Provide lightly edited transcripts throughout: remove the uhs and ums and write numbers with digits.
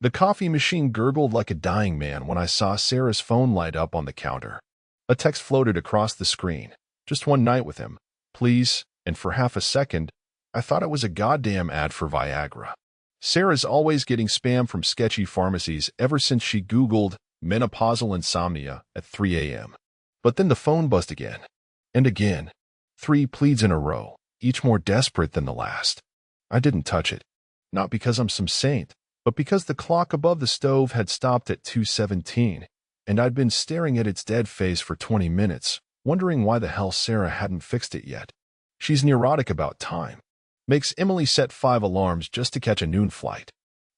The coffee machine gurgled like a dying man when I saw Sarah's phone light up on the counter. A text floated across the screen. Just one night with him, please, and for half a second, I thought it was a goddamn ad for Viagra. Sarah's always getting spam from sketchy pharmacies ever since she Googled menopausal insomnia at 3 a.m. But then the phone buzzed again. And again. 3 pleads in a row, each more desperate than the last. I didn't touch it. Not because I'm some saint, but because the clock above the stove had stopped at 2:17, and I'd been staring at its dead face for 20 minutes, wondering why the hell Sarah hadn't fixed it yet. She's neurotic about time. Makes Emily set 5 alarms just to catch a noon flight.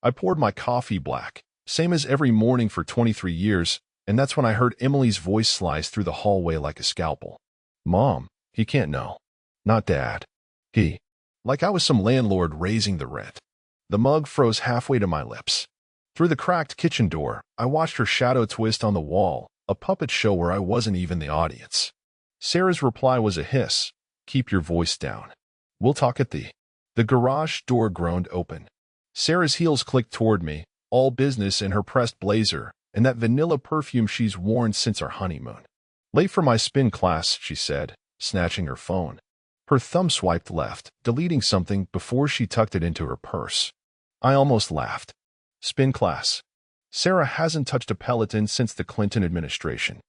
I poured my coffee black, same as every morning for 23 years, and that's when I heard Emily's voice slice through the hallway like a scalpel. Mom, he can't know. Not Dad. He. Like I was some landlord raising the rent. The mug froze halfway to my lips. Through the cracked kitchen door, I watched her shadow twist on the wall, a puppet show where I wasn't even the audience. Sarah's reply was a hiss. Keep your voice down. We'll talk at the... The garage door groaned open. Sarah's heels clicked toward me, all business in her pressed blazer, and that vanilla perfume she's worn since our honeymoon. Late for my spin class, she said, snatching her phone. Her thumb swiped left, deleting something before she tucked it into her purse. I almost laughed. Spin class. Sarah hasn't touched a Peloton since the Clinton administration.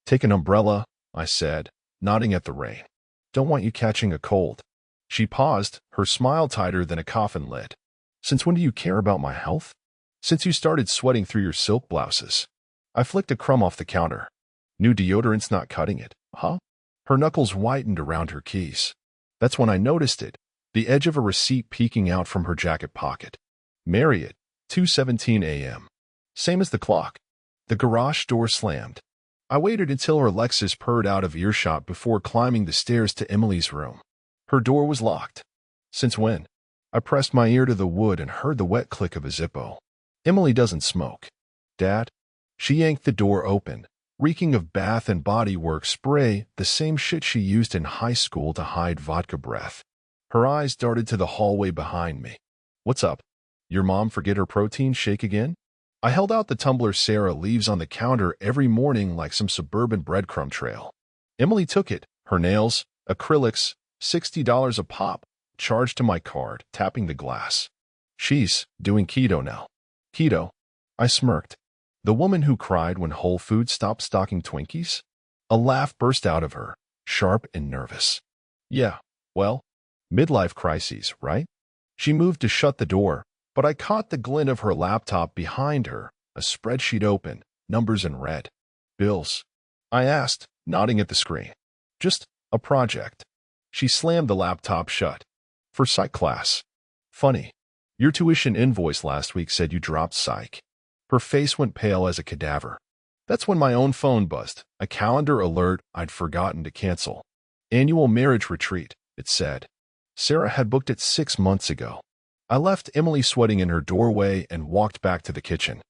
Take an umbrella, I said, nodding at the rain. Don't want you catching a cold. She paused, her smile tighter than a coffin lid. Since when do you care about my health? Since you started sweating through your silk blouses. I flicked a crumb off the counter. New deodorant's not cutting it, huh? Her knuckles whitened around her keys. That's when I noticed it, the edge of a receipt peeking out from her jacket pocket. Marriott, 2:17 a.m. Same as the clock. The garage door slammed. I waited until her Lexus purred out of earshot before climbing the stairs to Emily's room. Her door was locked. Since when? I pressed my ear to the wood and heard the wet click of a Zippo. Emily doesn't smoke. Dad? She yanked the door open, reeking of Bath and Body Works spray, the same shit she used in high school to hide vodka breath. Her eyes darted to the hallway behind me. What's up? Your mom forget her protein shake again? I held out the tumbler Sarah leaves on the counter every morning like some suburban breadcrumb trail. Emily took it, her nails, acrylics, $60 a pop, charged to my card, tapping the glass. She's doing keto now. Keto? I smirked. The woman who cried when Whole Foods stopped stocking Twinkies? A laugh burst out of her, sharp and nervous. Yeah, well, midlife crises, right? She moved to shut the door, but I caught the glint of her laptop behind her, a spreadsheet open, numbers in red. Bills? I asked, nodding at the screen. Just a project. She slammed the laptop shut. For psych class. Funny. Your tuition invoice last week said you dropped psych. Her face went pale as a cadaver. That's when my own phone buzzed, a calendar alert I'd forgotten to cancel. Annual marriage retreat, it said. Sarah had booked it 6 months ago. I left Emily sweating in her doorway and walked back to the kitchen.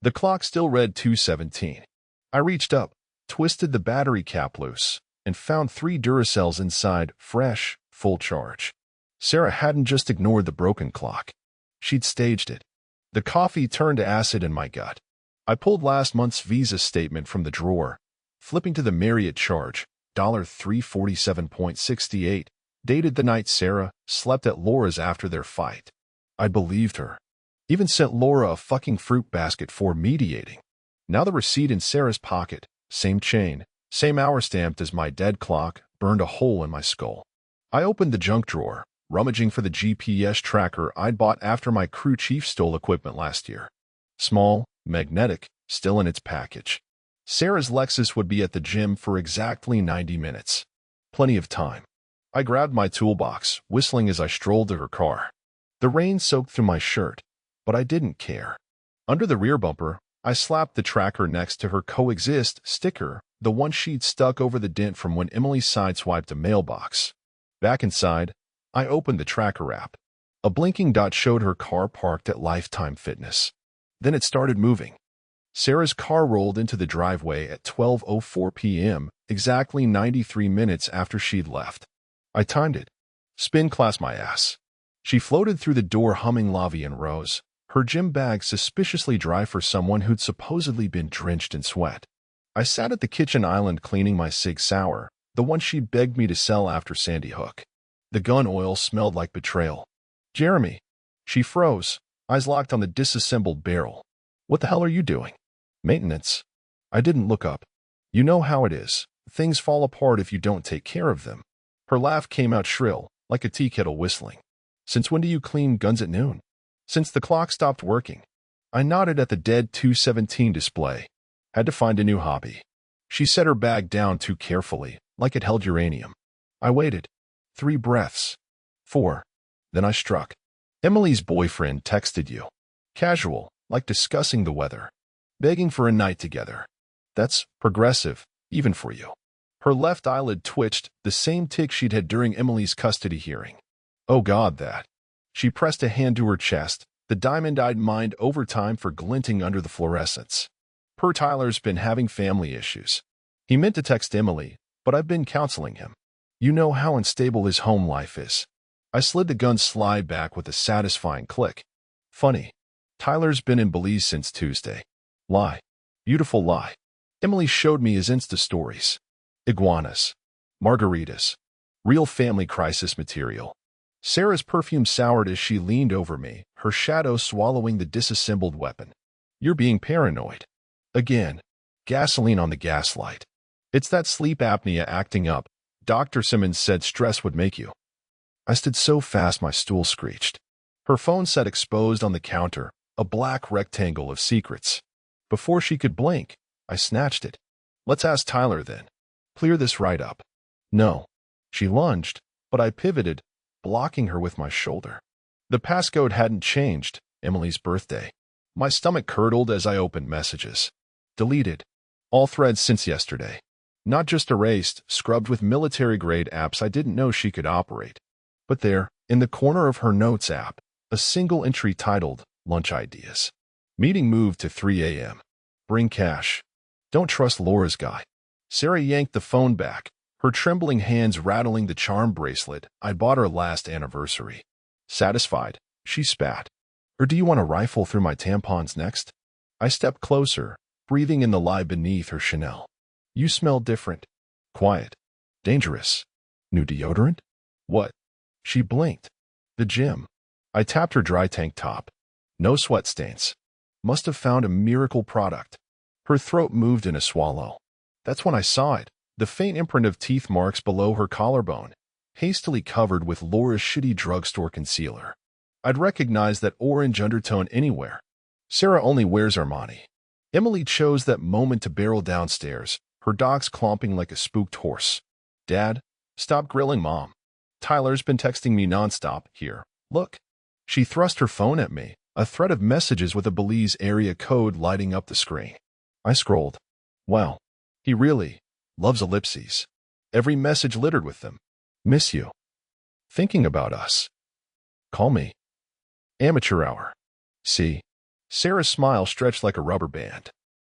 The clock still read 2:17. I reached up, twisted the battery cap loose, and found 3 Duracells inside, fresh, full charge. Sarah hadn't just ignored the broken clock. She'd staged it. The coffee turned to acid in my gut. I pulled last month's Visa statement from the drawer, flipping to the Marriott charge, $347.68, dated the night Sarah slept at Laura's after their fight. I believed her. Even sent Laura a fucking fruit basket for mediating. Now the receipt in Sarah's pocket, same chain, same hour stamped as my dead clock, burned a hole in my skull. I opened the junk drawer, rummaging for the GPS tracker I'd bought after my crew chief stole equipment last year. Small, magnetic, still in its package. Sarah's Lexus would be at the gym for exactly 90 minutes. Plenty of time. I grabbed my toolbox, whistling as I strolled to her car. The rain soaked through my shirt, but I didn't care. Under the rear bumper, I slapped the tracker next to her coexist sticker, the one she'd stuck over the dent from when Emily sideswiped a mailbox. Back inside, I opened the tracker app. A blinking dot showed her car parked at Lifetime Fitness. Then it started moving. Sarah's car rolled into the driveway at 12:04 p.m., exactly 93 minutes after she'd left. I timed it. Spin class my ass. She floated through the door humming La Vie en Rose, her gym bag suspiciously dry for someone who'd supposedly been drenched in sweat. I sat at the kitchen island cleaning my Sig Sauer, the one she'd begged me to sell after Sandy Hook. The gun oil smelled like betrayal. Jeremy. She froze, eyes locked on the disassembled barrel. What the hell are you doing? Maintenance. I didn't look up. You know how it is. Things fall apart if you don't take care of them. Her laugh came out shrill, like a tea kettle whistling. Since when do you clean guns at noon? Since the clock stopped working. I nodded at the dead 217 display. Had to find a new hobby. She set her bag down too carefully, like it held uranium. I waited. 3 breaths. 4. Then I struck. Emily's boyfriend texted you. Casual, like discussing the weather. Begging for a night together. That's progressive, even for you. Her left eyelid twitched, the same tick she'd had during Emily's custody hearing. Oh God, that. She pressed a hand to her chest, the diamond-eyed mind over time for glinting under the fluorescence. Per Tyler's been having family issues. He meant to text Emily, but I've been counseling him. You know how unstable his home life is. I slid the gun slide back with a satisfying click. Funny. Tyler's been in Belize since Tuesday. Lie. Beautiful lie. Emily showed me his Insta stories. Iguanas. Margaritas. Real family crisis material. Sarah's perfume soured as she leaned over me, her shadow swallowing the disassembled weapon. You're being paranoid. Again. Gasoline on the gaslight. It's that sleep apnea acting up. Dr. Simmons said stress would make you. I stood so fast my stool screeched. Her phone sat exposed on the counter, a black rectangle of secrets. Before she could blink, I snatched it. Let's ask Tyler then. Clear this right up. No. She lunged, but I pivoted, blocking her with my shoulder. The passcode hadn't changed, Emily's birthday. My stomach curdled as I opened messages. Deleted. All threads since yesterday. Not just erased, scrubbed with military-grade apps I didn't know she could operate. But there, in the corner of her Notes app, a single entry titled, Lunch Ideas. Meeting moved to 3 a.m. Bring cash. Don't trust Laura's guy. Sarah yanked the phone back, her trembling hands rattling the charm bracelet I bought her last anniversary. Satisfied, she spat. Or do you want to rifle through my tampons next? I stepped closer, breathing in the lie beneath her Chanel. You smell different. Quiet. Dangerous. New deodorant? What? She blinked. The gym. I tapped her dry tank top. No sweat stains. Must have found a miracle product. Her throat moved in a swallow. That's when I saw it, the faint imprint of teeth marks below her collarbone, hastily covered with Laura's shitty drugstore concealer. I'd recognize that orange undertone anywhere. Sarah only wears Armani. Emily chose that moment to barrel downstairs, her dogs clomping like a spooked horse. Dad, stop grilling Mom. Tyler's been texting me nonstop. Here, look. She thrust her phone at me, a thread of messages with a Belize area code lighting up the screen. I scrolled. Wow. He really loves ellipses. Every message littered with them. Miss you. Thinking about us. Call me. Amateur hour. See. Sarah's smile stretched like a rubber band.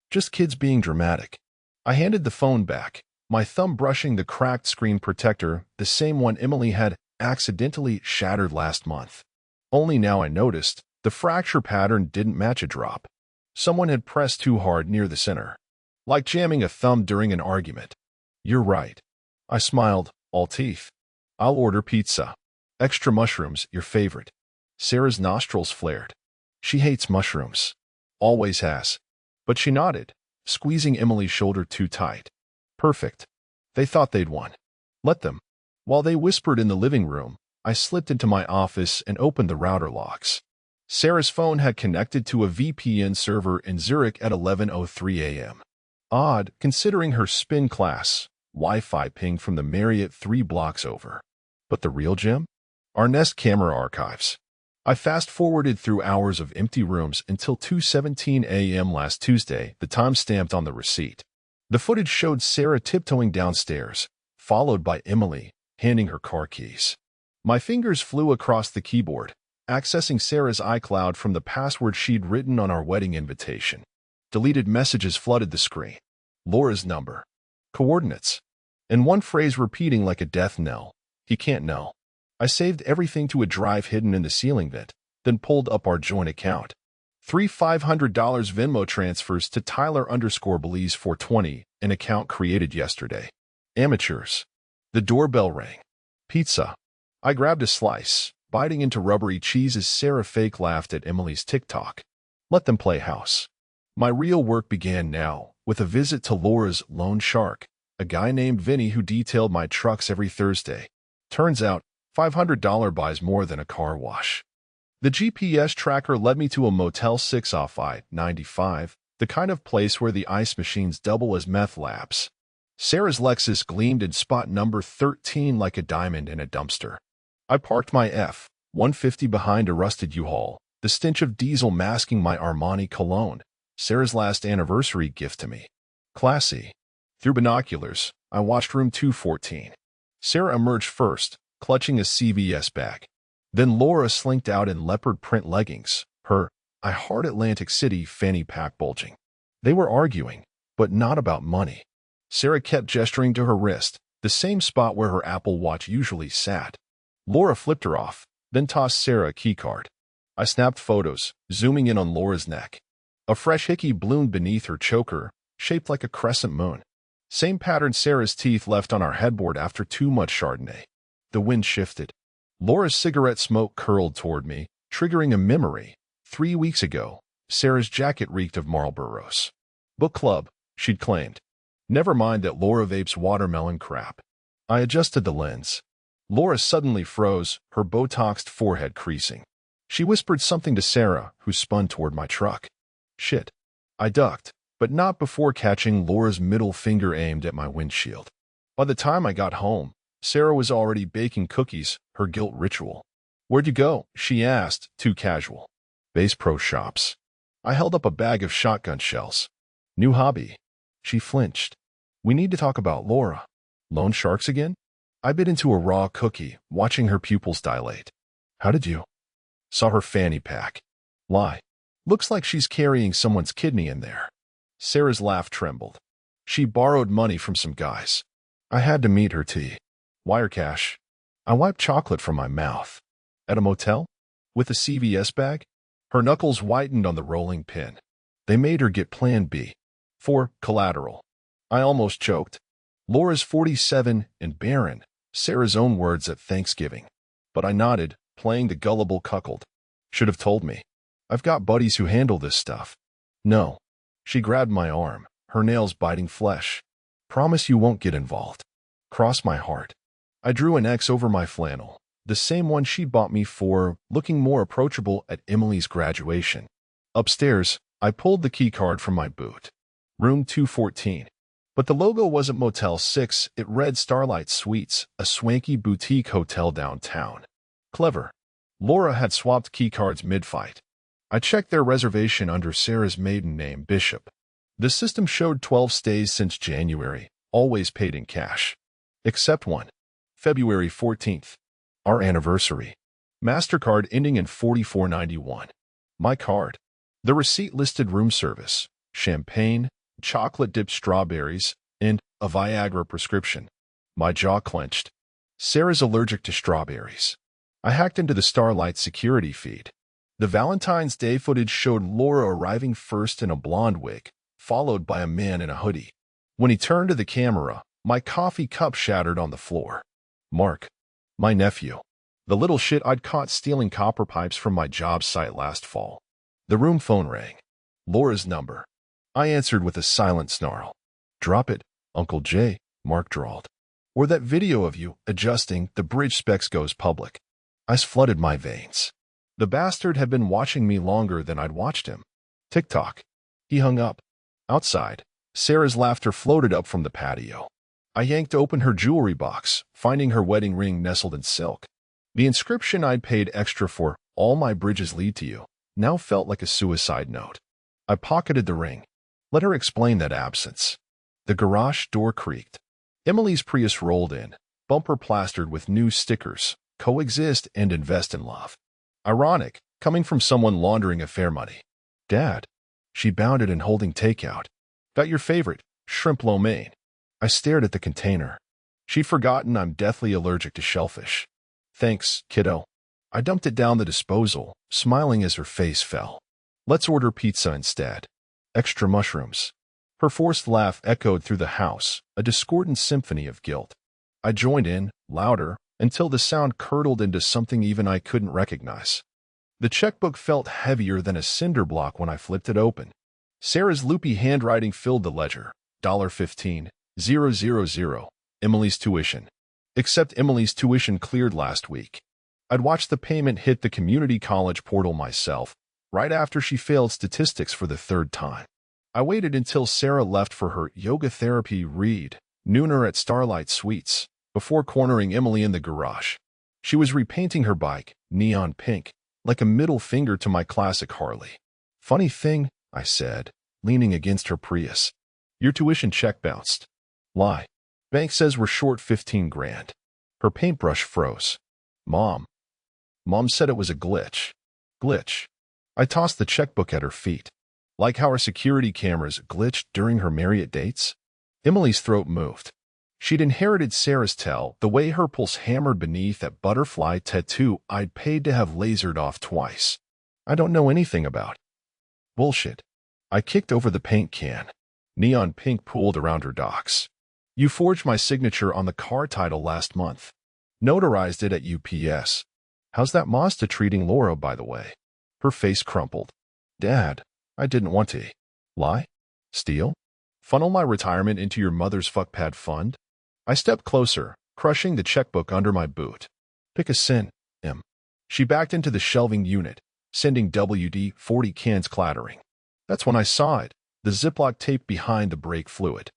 Just kids being dramatic. I handed the phone back, my thumb brushing the cracked screen protector, the same one Emily had accidentally shattered last month. Only now I noticed, the fracture pattern didn't match a drop. Someone had pressed too hard near the center. Like jamming a thumb during an argument. You're right. I smiled, all teeth. I'll order pizza. Extra mushrooms, your favorite. Sarah's nostrils flared. She hates mushrooms. Always has. But she nodded, squeezing Emily's shoulder too tight. Perfect. They thought they'd won. Let them. While they whispered in the living room, I slipped into my office and opened the router locks. Sarah's phone had connected to a VPN server in Zurich at 11:03 a.m. Odd, considering her spin class, Wi-Fi pinged from the Marriott 3 blocks over. But the real gem? Our Nest camera archives. I fast-forwarded through hours of empty rooms until 2:17 a.m. last Tuesday, the time stamped on the receipt. The footage showed Sarah tiptoeing downstairs, followed by Emily, handing her car keys. My fingers flew across the keyboard, accessing Sarah's iCloud from the password she'd written on our wedding invitation. Deleted messages flooded the screen. Laura's number. Coordinates. And one phrase repeating like a death knell. He can't know. I saved everything to a drive hidden in the ceiling vent, then pulled up our joint account. Three $500 Venmo transfers to Tyler_Belize420, an account created yesterday. Amateurs. The doorbell rang. Pizza. I grabbed a slice, biting into rubbery cheese as Sarah fake laughed at Emily's TikTok. Let them play house. My real work began now, with a visit to Laura's loan shark, a guy named Vinny who detailed my trucks every Thursday. Turns out, $500 buys more than a car wash. The GPS tracker led me to a Motel 6 off I-95, the kind of place where the ice machines double as meth labs. Sarah's Lexus gleamed in spot number 13 like a diamond in a dumpster. I parked my F-150 behind a rusted U-Haul, the stench of diesel masking my Armani cologne, Sarah's last anniversary gift to me. Classy. Through binoculars, I watched room 214. Sarah emerged first, clutching a CVS bag. Then Laura slinked out in leopard print leggings, her I Heart Atlantic City fanny pack bulging. They were arguing, but not about money. Sarah kept gesturing to her wrist, the same spot where her Apple Watch usually sat. Laura flipped her off, then tossed Sarah a keycard. I snapped photos, zooming in on Laura's neck. A fresh hickey bloomed beneath her choker, shaped like a crescent moon. Same pattern Sarah's teeth left on our headboard after too much Chardonnay. The wind shifted. Laura's cigarette smoke curled toward me, triggering a memory. 3 weeks ago, Sarah's jacket reeked of Marlboros. Book club, she'd claimed. Never mind that Laura vapes watermelon crap. I adjusted the lens. Laura suddenly froze, her Botoxed forehead creasing. She whispered something to Sarah, who spun toward my truck. Shit. I ducked, but not before catching Laura's middle finger aimed at my windshield. By the time I got home, Sarah was already baking cookies, her guilt ritual. Where'd you go? She asked, too casual. Bass Pro Shops. I held up a bag of shotgun shells. New hobby. She flinched. We need to talk about Laura. Loan sharks again? I bit into a raw cookie, watching her pupils dilate. How did you? Saw her fanny pack. Lie. Looks like she's carrying someone's kidney in there. Sarah's laugh trembled. She borrowed money from some guys. I had to meet her tea. Wire cash. I wiped chocolate from my mouth. At a motel? With a CVS bag? Her knuckles whitened on the rolling pin. They made her get Plan B. For collateral. I almost choked. Laura's 47 and barren, Sarah's own words at Thanksgiving. But I nodded, playing the gullible cuckold. Should have told me. I've got buddies who handle this stuff. No. She grabbed my arm, her nails biting flesh. Promise you won't get involved. Cross my heart. I drew an X over my flannel, the same one she bought me for looking more approachable at Emily's graduation. Upstairs, I pulled the keycard from my boot. Room 214. But the logo wasn't Motel 6, it read Starlight Suites, a swanky boutique hotel downtown. Clever. Laura had swapped keycards mid-fight. I checked their reservation under Sarah's maiden name, Bishop. The system showed 12 stays since January, always paid in cash. Except one. February 14th. Our anniversary. MasterCard ending in 4491. My card. The receipt listed room service, champagne, chocolate-dipped strawberries, and a Viagra prescription. My jaw clenched. Sarah's allergic to strawberries. I hacked into the Starlight security feed. The Valentine's Day footage showed Laura arriving first in a blonde wig, followed by a man in a hoodie. When he turned to the camera, my coffee cup shattered on the floor. Mark. My nephew. The little shit I'd caught stealing copper pipes from my job site last fall. The room phone rang. Laura's number. I answered with a silent snarl. Drop it, Uncle Jay, Mark drawled. Or that video of you adjusting the bridge specs goes public. Ice flooded my veins. The bastard had been watching me longer than I'd watched him. Tick-tock. He hung up. Outside, Sarah's laughter floated up from the patio. I yanked open her jewelry box, finding her wedding ring nestled in silk. The inscription I'd paid extra for, "All my bridges lead to you," now felt like a suicide note. I pocketed the ring. Let her explain that absence. The garage door creaked. Emily's Prius rolled in, bumper plastered with new stickers, coexist and invest in love. Ironic, coming from someone laundering affair money. Dad. She bounded and holding takeout. Got your favorite, shrimp lo mein. I stared at the container. She'd forgotten I'm deathly allergic to shellfish. Thanks, kiddo. I dumped it down the disposal, smiling as her face fell. Let's order pizza instead. Extra mushrooms. Her forced laugh echoed through the house, a discordant symphony of guilt. I joined in, louder, until the sound curdled into something even I couldn't recognize. The checkbook felt heavier than a cinder block when I flipped it open. Sarah's loopy handwriting filled the ledger. $15,000. Emily's tuition. Except Emily's tuition cleared last week. I'd watched the payment hit the community college portal myself, right after she failed statistics for the third time. I waited until Sarah left for her yoga therapy read, nooner at Starlight Suites, before cornering Emily in the garage. She was repainting her bike, neon pink, like a middle finger to my classic Harley. Funny thing, I said, leaning against her Prius. Your tuition check bounced. Lie. Bank says we're short 15 grand. Her paintbrush froze. Mom said it was a glitch. Glitch. I tossed the checkbook at her feet. Like how our security cameras glitched during her Marriott dates? Emily's throat moved. She'd inherited Sarah's tell, the way her pulse hammered beneath that butterfly tattoo I'd paid to have lasered off twice. I don't know anything about. Bullshit. I kicked over the paint can. Neon pink pooled around her docks. You forged my signature on the car title last month. Notarized it at UPS. How's that Mazda treating Laura, by the way? Her face crumpled. Dad, I didn't want to. Lie? Steal? Funnel my retirement into your mother's fuckpad fund? I stepped closer, crushing the checkbook under my boot. Pick a sin, Em. She backed into the shelving unit, sending WD-40 cans clattering. That's when I saw it, the Ziploc tape behind the brake fluid.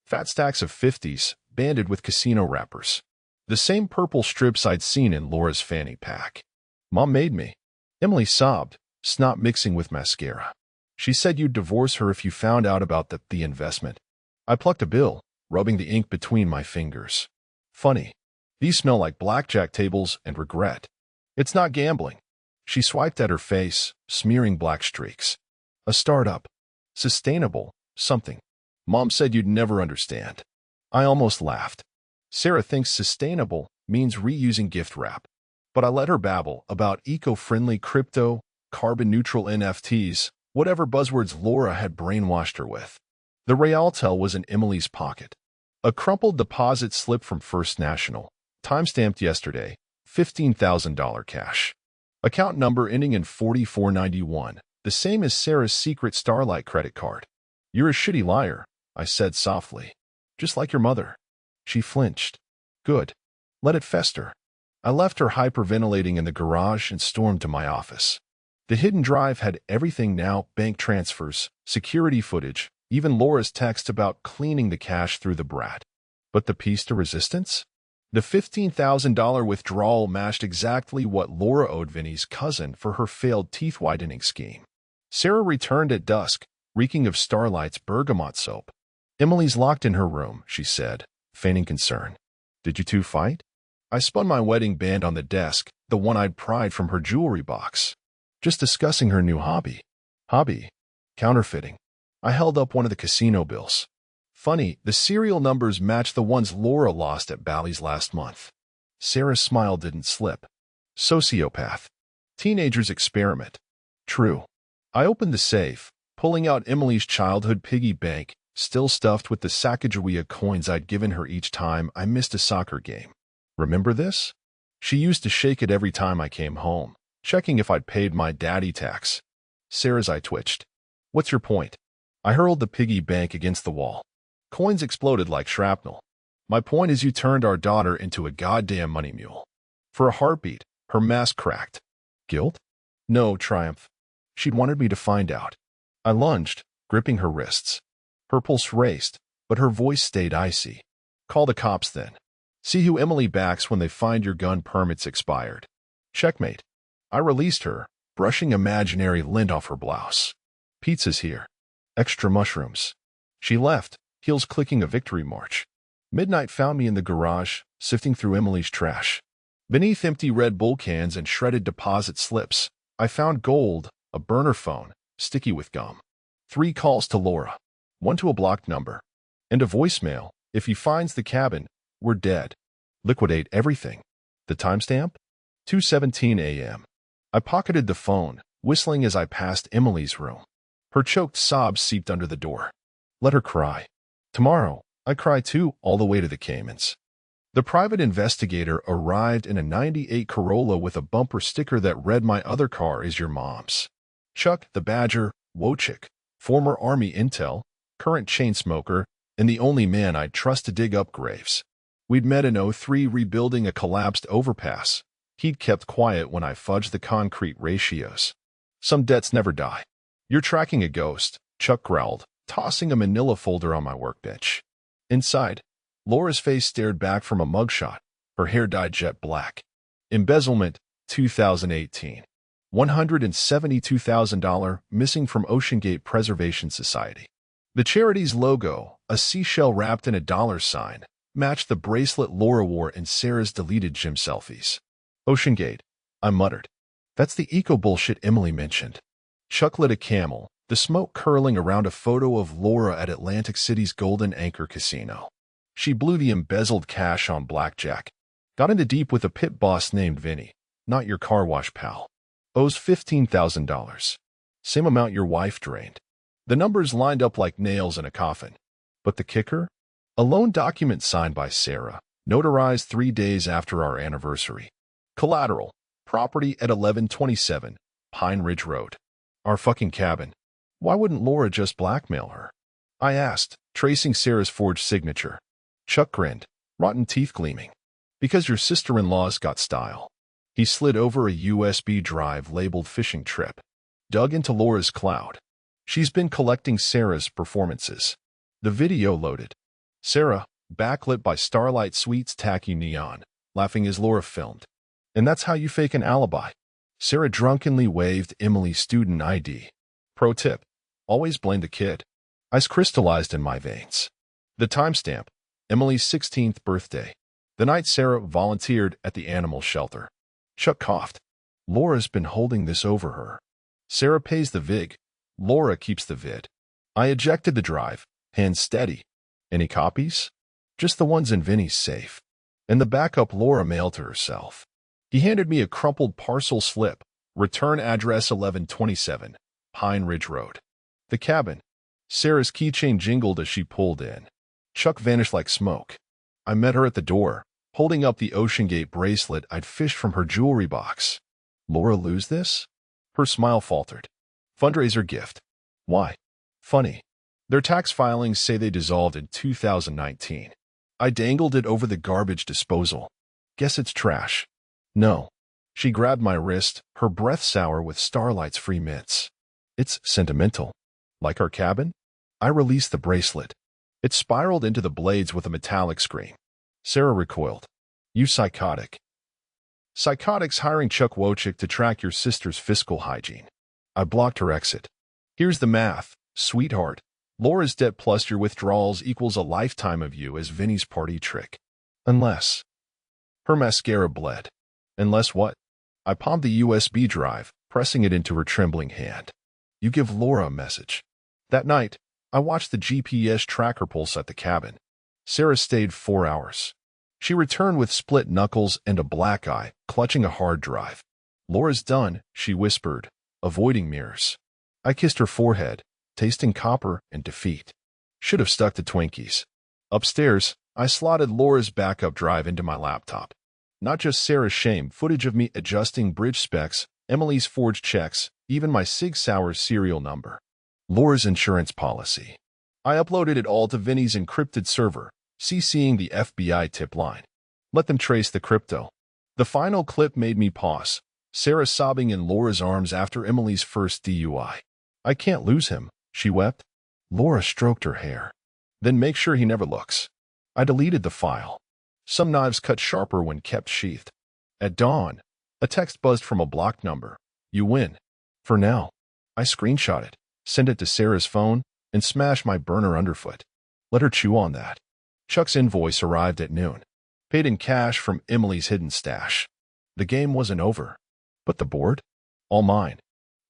Fat stacks of 50s, banded with casino wrappers. The same purple strips I'd seen in Laura's fanny pack. Mom made me. Emily sobbed, snot mixing with mascara. She said you'd divorce her if you found out about the investment. I plucked a bill, rubbing the ink between my fingers. Funny. These smell like blackjack tables and regret. It's not gambling. She swiped at her face, smearing black streaks. A startup. Sustainable. Something. Mom said you'd never understand. I almost laughed. Sarah thinks sustainable means reusing gift wrap. But I let her babble about eco-friendly crypto, carbon-neutral NFTs, whatever buzzwords Laura had brainwashed her with. The Realtel was in Emily's pocket. A crumpled deposit slip from First National, timestamped yesterday, $15,000 cash. Account number ending in 4491, the same as Sarah's secret Starlight credit card. You're a shitty liar, I said softly. Just like your mother. She flinched. Good. Let it fester. I left her hyperventilating in the garage and stormed to my office. The hidden drive had everything now: bank transfers, security footage, even Laura's text about cleaning the cash through the brat. But the piece de resistance? The $15,000 withdrawal matched exactly what Laura owed Vinny's cousin for her failed teeth-whitening scheme. Sarah returned at dusk, reeking of Starlight's bergamot soap. Emily's locked in her room, she said, feigning concern. Did you two fight? I spun my wedding band on the desk, the one I'd pried from her jewelry box. Just discussing her new hobby. Hobby? Counterfeiting. I held up one of the casino bills. Funny, the serial numbers match the ones Laura lost at Bally's last month. Sarah's smile didn't slip. Sociopath. Teenagers experiment. True. I opened the safe, pulling out Emily's childhood piggy bank, still stuffed with the Sacagawea coins I'd given her each time I missed a soccer game. Remember this? She used to shake it every time I came home, checking if I'd paid my daddy tax. Sarah's eye twitched. What's your point? I hurled the piggy bank against the wall. Coins exploded like shrapnel. My point is you turned our daughter into a goddamn money mule. For a heartbeat, her mask cracked. Guilt? No, triumph. She'd wanted me to find out. I lunged, gripping her wrists. Her pulse raced, but her voice stayed icy. Call the cops then. See who Emily backs when they find your gun permit's expired. Checkmate. I released her, brushing imaginary lint off her blouse. Pizza's here. Extra mushrooms. She left, heels clicking a victory march. Midnight found me in the garage, sifting through Emily's trash. Beneath empty Red Bull cans and shredded deposit slips, I found gold, a burner phone, sticky with gum. 3 calls to Laura. 1 to a blocked number. And a voicemail: if he finds the cabin, we're dead. Liquidate everything. The timestamp? 2:17 a.m. I pocketed the phone, whistling as I passed Emily's room. Her choked sobs seeped under the door. Let her cry. Tomorrow, I cry too, all the way to the Caymans. The private investigator arrived in a '98 Corolla with a bumper sticker that read, "My other car is your mom's." Chuck, the Badger, Wojcik, former Army intel, current chain smoker, and the only man I'd trust to dig up graves. We'd met in '03 rebuilding a collapsed overpass. He'd kept quiet when I fudged the concrete ratios. Some debts never die. You're tracking a ghost, Chuck growled, tossing a manila folder on my workbench. Inside, Laura's face stared back from a mugshot, her hair dyed jet black. Embezzlement, 2018. $172,000 missing from OceanGate Preservation Society. The charity's logo, a seashell wrapped in a $sign, matched the bracelet Laura wore in Sarah's deleted gym selfies. OceanGate, I muttered. That's the eco-bullshit Emily mentioned. Chuck lit a Camel, the smoke curling around a photo of Laura at Atlantic City's Golden Anchor Casino. She blew the embezzled cash on blackjack. Got into deep with a pit boss named Vinny, not your car wash pal. Owes $15,000. Same amount your wife drained. The numbers lined up like nails in a coffin. But the kicker? A loan document signed by Sarah, notarized 3 days after our anniversary. Collateral, property at 1127 Pine Ridge Road. Our fucking cabin. Why wouldn't Laura just blackmail her? I asked, tracing Sarah's forged signature. Chuck grinned, rotten teeth gleaming. Because your sister-in-law's got style. He slid over a USB drive labeled fishing trip. Dug into Laura's cloud. She's been collecting Sarah's performances. The video loaded. Sarah, backlit by Starlight Suite's tacky neon, laughing as Laura filmed. And that's how you fake an alibi. Sarah drunkenly waved Emily's student ID. Pro tip, always blame the kid. Ice crystallized in my veins. The timestamp, Emily's 16th birthday. The night Sarah volunteered at the animal shelter. Chuck coughed. Laura's been holding this over her. Sarah pays the vig. Laura keeps the vid. I ejected the drive, hands steady. Any copies? Just the ones in Vinny's safe. And the backup Laura mailed to herself. He handed me a crumpled parcel slip. Return address 1127, Pine Ridge Road. The cabin. Sarah's keychain jingled as she pulled in. Chuck vanished like smoke. I met her at the door, holding up the OceanGate bracelet I'd fished from her jewelry box. Laura lose this? Her smile faltered. Fundraiser gift. Why? Funny. Their tax filings say they dissolved in 2019. I dangled it over the garbage disposal. Guess it's trash. No. She grabbed my wrist, her breath sour with Starlight's free mints. It's sentimental. Like our cabin? I released the bracelet. It spiraled into the blades with a metallic scream. Sarah recoiled. You psychotic. Psychotics hiring Chuck Wojcik to track your sister's fiscal hygiene. I blocked her exit. Here's the math, sweetheart. Laura's debt plus your withdrawals equals a lifetime of you as Vinny's party trick. Unless. Her mascara bled. Unless what? I palmed the USB drive, pressing it into her trembling hand. You give Laura a message. That night, I watched the GPS tracker pulse at the cabin. Sarah stayed 4 hours. She returned with split knuckles and a black eye, clutching a hard drive. Laura's done, she whispered, avoiding mirrors. I kissed her forehead, tasting copper and defeat. Should have stuck to Twinkies. Upstairs, I slotted Laura's backup drive into my laptop. Not just Sarah's shame, footage of me adjusting bridge specs, Emily's forged checks, even my Sig Sauer serial number. Laura's insurance policy. I uploaded it all to Vinny's encrypted server, CCing the FBI tip line. Let them trace the crypto. The final clip made me pause, Sarah sobbing in Laura's arms after Emily's first DUI. I can't lose him, she wept. Laura stroked her hair. Then make sure he never looks. I deleted the file. Some knives cut sharper when kept sheathed. At dawn, a text buzzed from a blocked number. You win. For now. I screenshot it, sent it to Sarah's phone, and smashed my burner underfoot. Let her chew on that. Chuck's invoice arrived at noon. Paid in cash from Emily's hidden stash. The game wasn't over. But the board? All mine.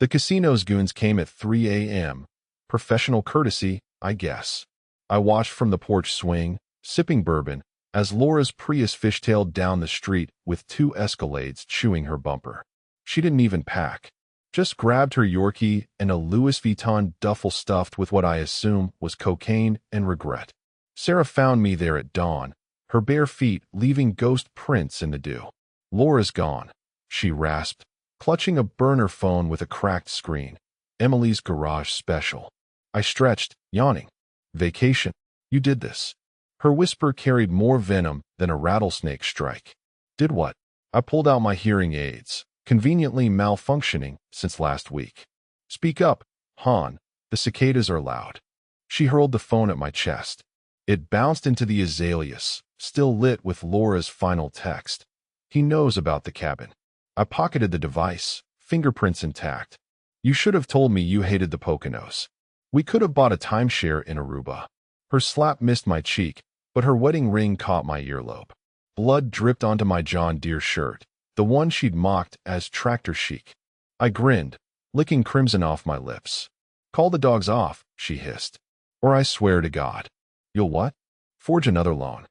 The casino's goons came at 3 a.m. Professional courtesy, I guess. I watched from the porch swing, sipping bourbon, as Laura's Prius fishtailed down the street with 2 Escalades chewing her bumper. She didn't even pack. Just grabbed her Yorkie and a Louis Vuitton duffel stuffed with what I assume was cocaine and regret. Sarah found me there at dawn, her bare feet leaving ghost prints in the dew. Laura's gone, she rasped, clutching a burner phone with a cracked screen. Emily's garage special. I stretched, yawning. Vacation. You did this. Her whisper carried more venom than a rattlesnake strike. Did what? I pulled out my hearing aids, conveniently malfunctioning since last week. Speak up, Han. The cicadas are loud. She hurled the phone at my chest. It bounced into the azaleas, still lit with Laura's final text. He knows about the cabin. I pocketed the device, fingerprints intact. You should have told me you hated the Poconos. We could have bought a timeshare in Aruba. Her slap missed my cheek, but her wedding ring caught my earlobe. Blood dripped onto my John Deere shirt, the one she'd mocked as tractor chic. I grinned, licking crimson off my lips. Call the dogs off, she hissed. Or I swear to God. You'll what? Forge another loan.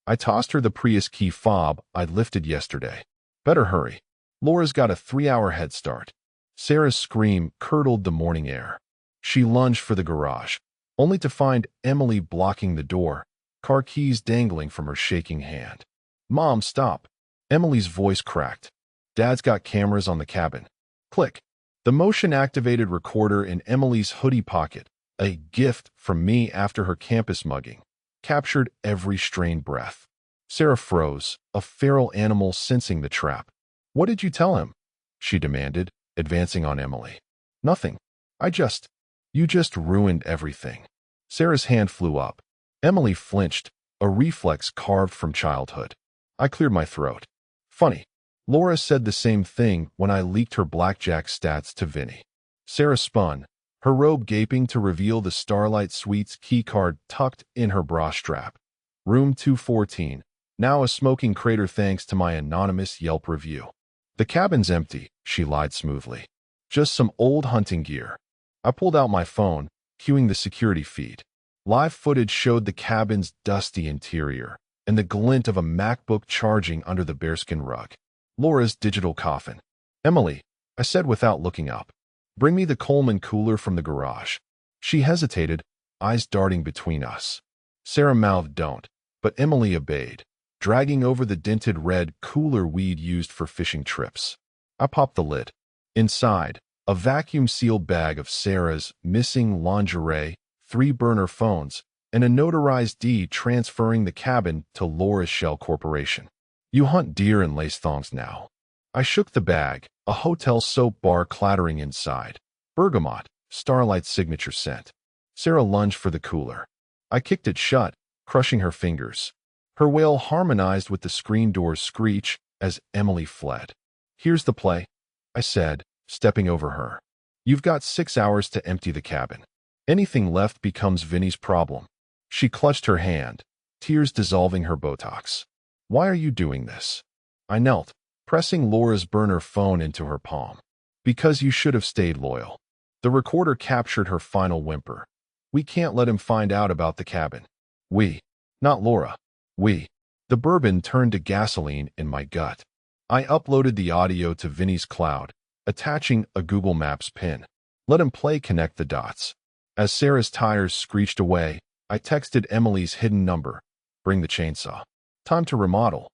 I tossed her the Prius key fob I'd lifted yesterday. Better hurry. Laura's got a 3-hour head start. Sarah's scream curdled the morning air. She lunged for the garage, only to find Emily blocking the door, car keys dangling from her shaking hand. Mom, stop. Emily's voice cracked. Dad's got cameras on the cabin. Click. The motion-activated recorder in Emily's hoodie pocket, a gift from me after her campus mugging, captured every strained breath. Sarah froze, a feral animal sensing the trap. What did you tell him? She demanded, advancing on Emily. Nothing. You just ruined everything. Sarah's hand flew up. Emily flinched, a reflex carved from childhood. I cleared my throat. Funny. Laura said the same thing when I leaked her blackjack stats to Vinny. Sarah spun, her robe gaping to reveal the Starlight Suites keycard tucked in her bra strap. Room 214, now a smoking crater thanks to my anonymous Yelp review. The cabin's empty, she lied smoothly. Just some old hunting gear. I pulled out my phone, cueing the security feed. Live footage showed the cabin's dusty interior and the glint of a MacBook charging under the bearskin rug. Laura's digital coffin. Emily, I said without looking up. Bring me the Coleman cooler from the garage. She hesitated, eyes darting between us. Sarah mouthed don't, but Emily obeyed, dragging over the dented red cooler we'd used for fishing trips. I popped the lid. Inside, a vacuum-sealed bag of Sarah's missing lingerie, 3 burner phones, and a notarized deed transferring the cabin to Laura's Shell Corporation. You hunt deer in lace thongs now. I shook the bag, a hotel soap bar clattering inside. Bergamot, Starlight's signature scent. Sarah lunged for the cooler. I kicked it shut, crushing her fingers. Her wail harmonized with the screen door's screech as Emily fled. Here's the play, I said, stepping over her. You've got 6 hours to empty the cabin. Anything left becomes Vinny's problem. She clutched her hand, tears dissolving her Botox. Why are you doing this? I knelt, pressing Laura's burner phone into her palm. Because you should have stayed loyal. The recorder captured her final whimper. We can't let him find out about the cabin. We. Not Laura. We. The bourbon turned to gasoline in my gut. I uploaded the audio to Vinny's cloud, attaching a Google Maps pin. Let him play connect the dots. As Sarah's tires screeched away, I texted Emily's hidden number. Bring the chainsaw. Time to remodel.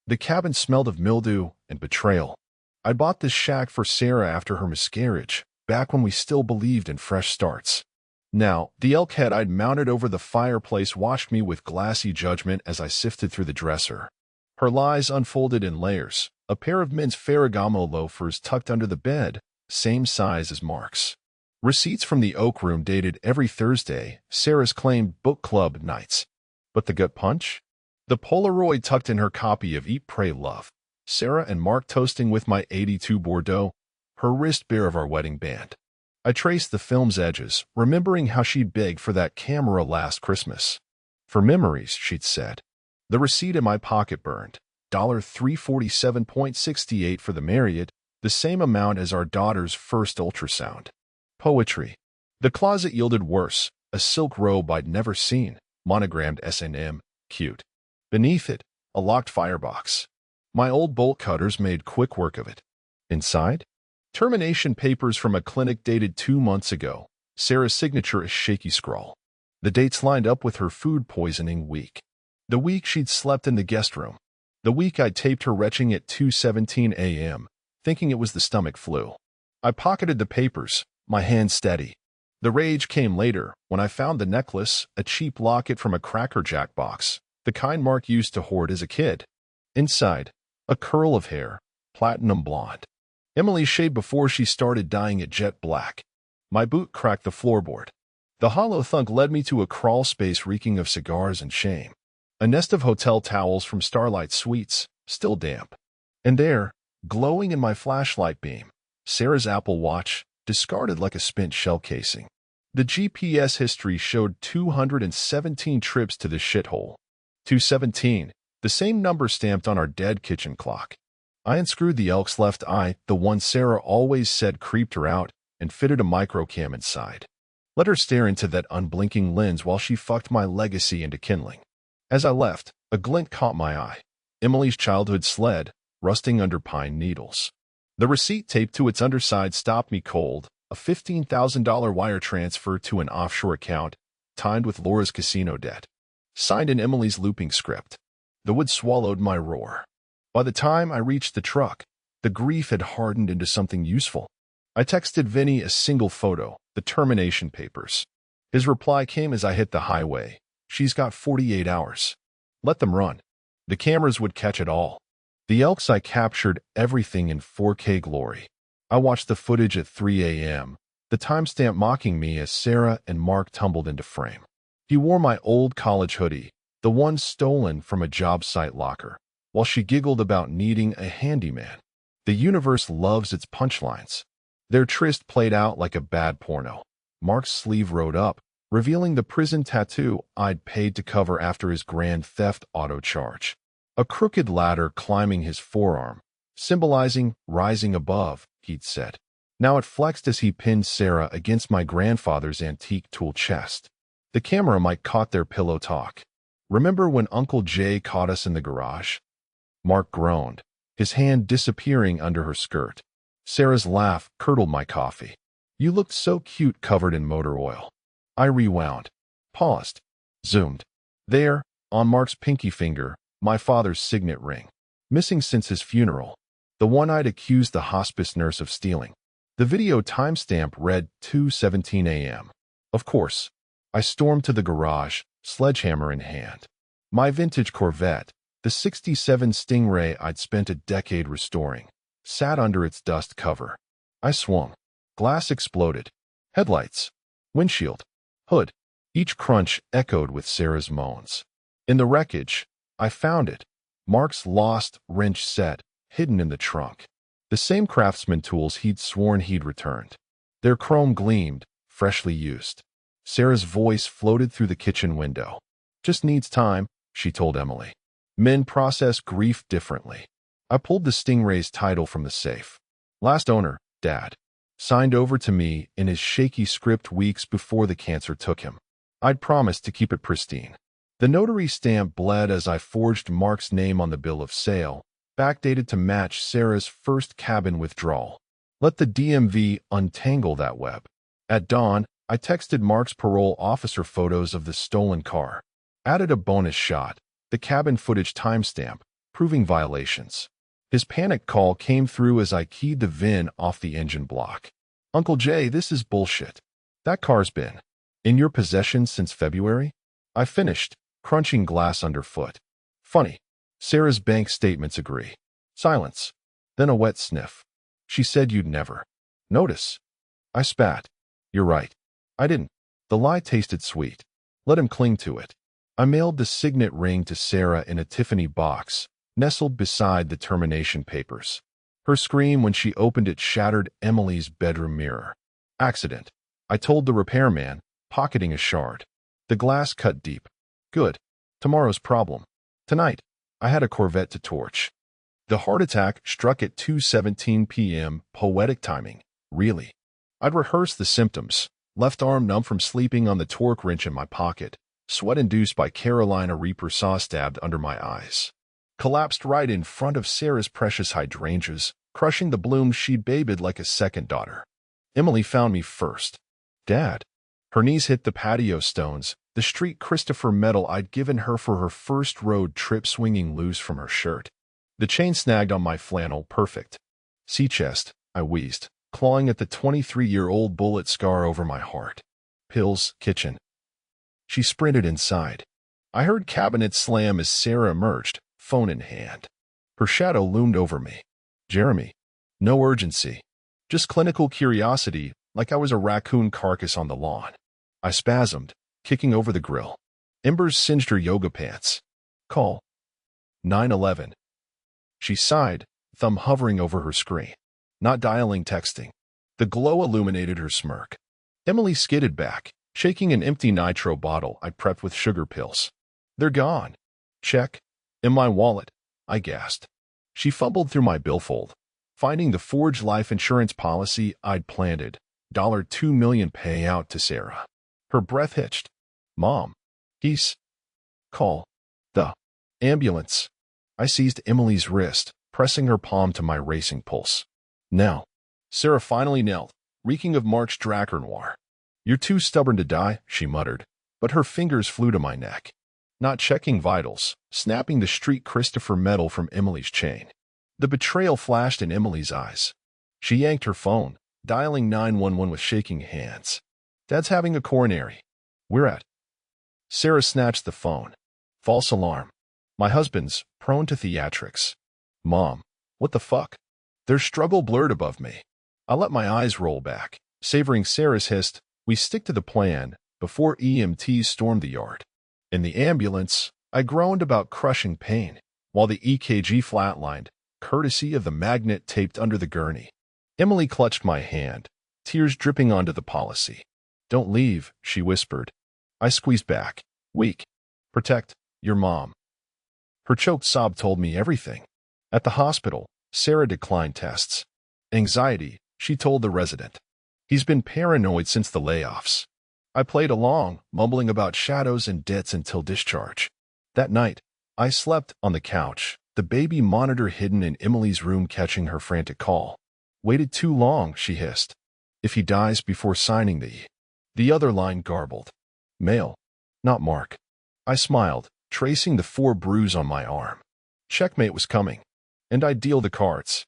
The cabin smelled of mildew and betrayal. I bought this shack for Sarah after her miscarriage, back when we still believed in fresh starts. Now, the elk head I'd mounted over the fireplace watched me with glassy judgment as I sifted through the dresser. Her lies unfolded in layers, a pair of men's Ferragamo loafers tucked under the bed, same size as Mark's. Receipts from the Oak Room dated every Thursday, Sarah's claimed book club nights. But the gut punch? The Polaroid tucked in her copy of Eat, Pray, Love. Sarah and Mark toasting with my 82 Bordeaux, her wrist bare of our wedding band. I traced the film's edges, remembering how she'd begged for that camera last Christmas. For memories, she'd said. The receipt in my pocket burned. $347.68 for the Marriott, the same amount as our daughter's first ultrasound. Poetry. The closet yielded worse, a silk robe I'd never seen, monogrammed S&M, cute. Beneath it, a locked firebox. My old bolt cutters made quick work of it. Inside? Termination papers from a clinic dated 2 months ago. Sarah's signature a shaky scrawl. The dates lined up with her food poisoning week. The week she'd slept in the guest room. The week I taped her retching at 2:17 a.m., thinking it was the stomach flu. I pocketed the papers, my hand steady. The rage came later, when I found the necklace, a cheap locket from a Cracker Jack box, the kind Mark used to hoard as a kid. Inside, a curl of hair, platinum blonde. Emily's shade before she started dyeing it jet black. My boot cracked the floorboard. The hollow thunk led me to a crawl space reeking of cigars and shame. A nest of hotel towels from Starlight Suites, still damp. And there, glowing in my flashlight beam, Sarah's Apple Watch, discarded like a spent shell casing. The GPS history showed 217 trips to the shithole. 217, the same number stamped on our dead kitchen clock. I unscrewed the Elk's left eye, the one Sarah always said creeped her out, and fitted a microcam inside. Let her stare into that unblinking lens while she fucked my legacy into kindling. As I left, a glint caught my eye. Emily's childhood sled, rusting under pine needles. The receipt taped to its underside stopped me cold, a $15,000 wire transfer to an offshore account, timed with Laura's casino debt. Signed in Emily's looping script. The wood swallowed my roar. By the time I reached the truck, the grief had hardened into something useful. I texted Vinny a single photo, the termination papers. His reply came as I hit the highway. She's got 48 hours. Let them run. The cameras would catch it all. The Elks I captured everything in 4K glory. I watched the footage at 3 a.m., the timestamp mocking me as Sarah and Mark tumbled into frame. He wore my old college hoodie, the one stolen from a job site locker, while she giggled about needing a handyman. The universe loves its punchlines. Their tryst played out like a bad porno. Mark's sleeve rode up, revealing the prison tattoo I'd paid to cover after his grand theft auto charge. A crooked ladder climbing his forearm, symbolizing rising above, he'd said. Now it flexed as he pinned Sarah against my grandfather's antique tool chest. The camera mic caught their pillow talk. Remember when Uncle Jay caught us in the garage? Mark groaned, his hand disappearing under her skirt. Sarah's laugh curdled my coffee. You looked so cute covered in motor oil. I rewound, paused, zoomed. There, on Mark's pinky finger, my father's signet ring. Missing since his funeral. The one I'd accused the hospice nurse of stealing. The video timestamp read 2:17 a.m. Of course, I stormed to the garage, sledgehammer in hand. My vintage Corvette, the '67 Stingray I'd spent a decade restoring, sat under its dust cover. I swung. Glass exploded. Headlights. Windshield. Hood. Each crunch echoed with Sarah's moans. In the wreckage, I found it. Mark's lost wrench set, hidden in the trunk. The same craftsman tools he'd sworn he'd returned. Their chrome gleamed, freshly used. Sarah's voice floated through the kitchen window. Just needs time, she told Emily. Men process grief differently. I pulled the Stingray's title from the safe. Last owner, Dad. Signed over to me in his shaky script weeks before the cancer took him. I'd promised to keep it pristine. The notary stamp bled as I forged Mark's name on the bill of sale, backdated to match Sarah's first cabin withdrawal. Let the DMV untangle that web. At dawn, I texted Mark's parole officer photos of the stolen car. Added a bonus shot, the cabin footage timestamp, proving violations. His panic call came through as I keyed the VIN off the engine block. Uncle Jay, this is bullshit. That car's been in your possession since February? I finished, crunching glass underfoot. Funny. Sarah's bank statements agree. Silence. Then a wet sniff. She said you'd never notice. I spat. You're right. I didn't. The lie tasted sweet. Let him cling to it. I mailed the signet ring to Sarah in a Tiffany box, nestled beside the termination papers. Her scream when she opened it shattered Emily's bedroom mirror. Accident. I told the repairman, pocketing a shard. The glass cut deep. Good. Tomorrow's problem. Tonight, I had a Corvette to torch. The heart attack struck at 2:17 p.m. Poetic timing. Really. I'd rehearsed the symptoms. Left arm numb from sleeping on the torque wrench in my pocket. Sweat induced by Carolina Reaper saw stabbed under my eyes. Collapsed right in front of Sarah's precious hydrangeas, crushing the bloom she'd babied like a second daughter. Emily found me first. Dad. Her knees hit the patio stones, the street Christopher medal I'd given her for her first road trip swinging loose from her shirt. The chain snagged on my flannel, perfect. Sea chest, I wheezed, clawing at the 23-year-old bullet scar over my heart. Pills, kitchen. She sprinted inside. I heard cabinet slam as Sarah emerged, phone in hand. Her shadow loomed over me. Jeremy. No urgency. Just clinical curiosity, like I was a raccoon carcass on the lawn. I spasmed, kicking over the grill. Embers singed her yoga pants. Call. 911. She sighed, thumb hovering over her screen. Not dialing, texting. The glow illuminated her smirk. Emily skidded back, shaking an empty nitro bottle I prepped with sugar pills. They're gone. Check. In my wallet, I gasped. She fumbled through my billfold, finding the forged life insurance policy I'd planted. $2 million payout to Sarah. Her breath hitched. Mom. He's. Call. The. Ambulance. I seized Emily's wrist, pressing her palm to my racing pulse. Now. Sarah finally knelt, reeking of March Drakkar Noir. You're too stubborn to die, she muttered, but her fingers flew to my neck. Not checking vitals, snapping the street Christopher medal from Emily's chain. The betrayal flashed in Emily's eyes. She yanked her phone, dialing 911 with shaking hands. Dad's having a coronary. We're at. Sarah snatched the phone. False alarm. My husband's, prone to theatrics. Mom. What the fuck? Their struggle blurred above me. I let my eyes roll back, savoring Sarah's hissed, we stick to the plan, before EMTs stormed the yard. In the ambulance, I groaned about crushing pain, while the EKG flatlined, courtesy of the magnet taped under the gurney. Emily clutched my hand, tears dripping onto the policy. Don't leave, she whispered. I squeezed back. Weak. Protect your mom. Her choked sob told me everything. At the hospital, Sarah declined tests. Anxiety, she told the resident. He's been paranoid since the layoffs. I played along, mumbling about shadows and debts until discharge. That night, I slept on the couch, the baby monitor hidden in Emily's room catching her frantic call. Waited too long, she hissed. If he dies before signing the other line garbled. Mail. Not Mark. I smiled, tracing the 4 bruise on my arm. Checkmate was coming, and I'd deal the cards.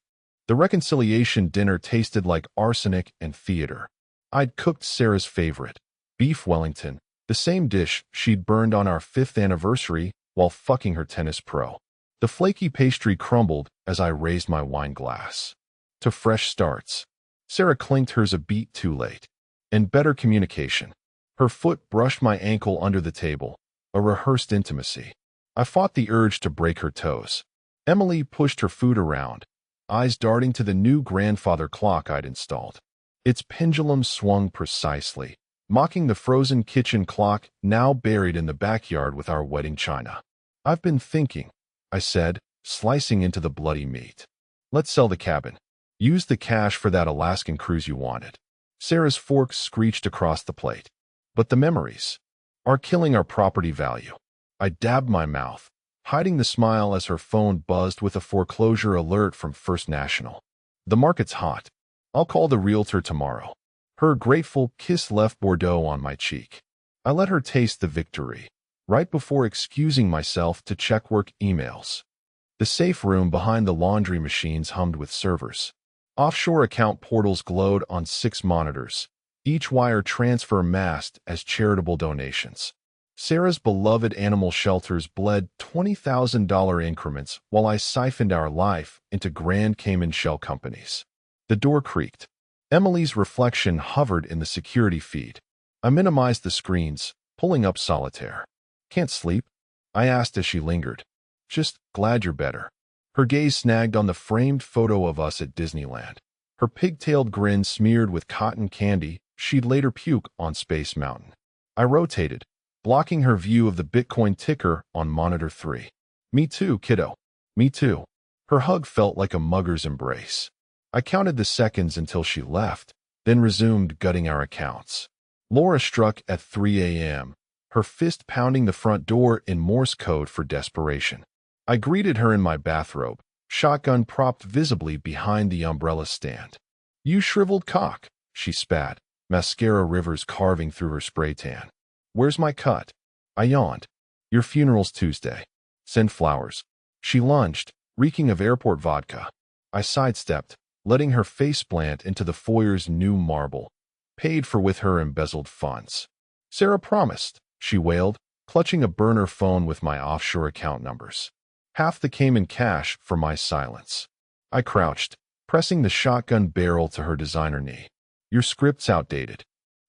The reconciliation dinner tasted like arsenic and theater. I'd cooked Sarah's favorite, beef Wellington, the same dish she'd burned on our 5th anniversary while fucking her tennis pro. The flaky pastry crumbled as I raised my wine glass. To fresh starts. Sarah clinked hers a beat too late. And better communication. Her foot brushed my ankle under the table, a rehearsed intimacy. I fought the urge to break her toes. Emily pushed her food around, eyes darting to the new grandfather clock I'd installed. Its pendulum swung precisely, mocking the frozen kitchen clock now buried in the backyard with our wedding china. I've been thinking, I said, slicing into the bloody meat. Let's sell the cabin. Use the cash for that Alaskan cruise you wanted. Sarah's fork screeched across the plate. But the memories are killing our property value. I dabbed my mouth, hiding the smile as her phone buzzed with a foreclosure alert from First National. The market's hot. I'll call the realtor tomorrow. Her grateful kiss left Bordeaux on my cheek. I let her taste the victory, right before excusing myself to check work emails. The safe room behind the laundry machines hummed with servers. Offshore account portals glowed on 6 monitors, each wire transfer masked as charitable donations. Sarah's beloved animal shelters bled $20,000 increments while I siphoned our life into Grand Cayman shell companies. The door creaked. Emily's reflection hovered in the security feed. I minimized the screens, pulling up Solitaire. Can't sleep? I asked as she lingered. Just glad you're better. Her gaze snagged on the framed photo of us at Disneyland. Her pigtailed grin smeared with cotton candy she'd later puke on Space Mountain. I rotated, blocking her view of the Bitcoin ticker on monitor 3. Me too, kiddo. Me too. Her hug felt like a mugger's embrace. I counted the seconds until she left, then resumed gutting our accounts. Laura struck at 3 a.m., her fist pounding the front door in Morse code for desperation. I greeted her in my bathrobe, shotgun propped visibly behind the umbrella stand. "You shriveled cock," she spat, mascara rivers carving through her spray tan. "Where's my cut?" I yawned. "Your funeral's Tuesday. Send flowers." She lunged, reeking of airport vodka. I sidestepped, letting her face plant into the foyer's new marble, paid for with her embezzled funds. "Sarah promised," she wailed, clutching a burner phone with my offshore account numbers. Half that came in cash for my silence. I crouched, pressing the shotgun barrel to her designer knee. "Your script's outdated."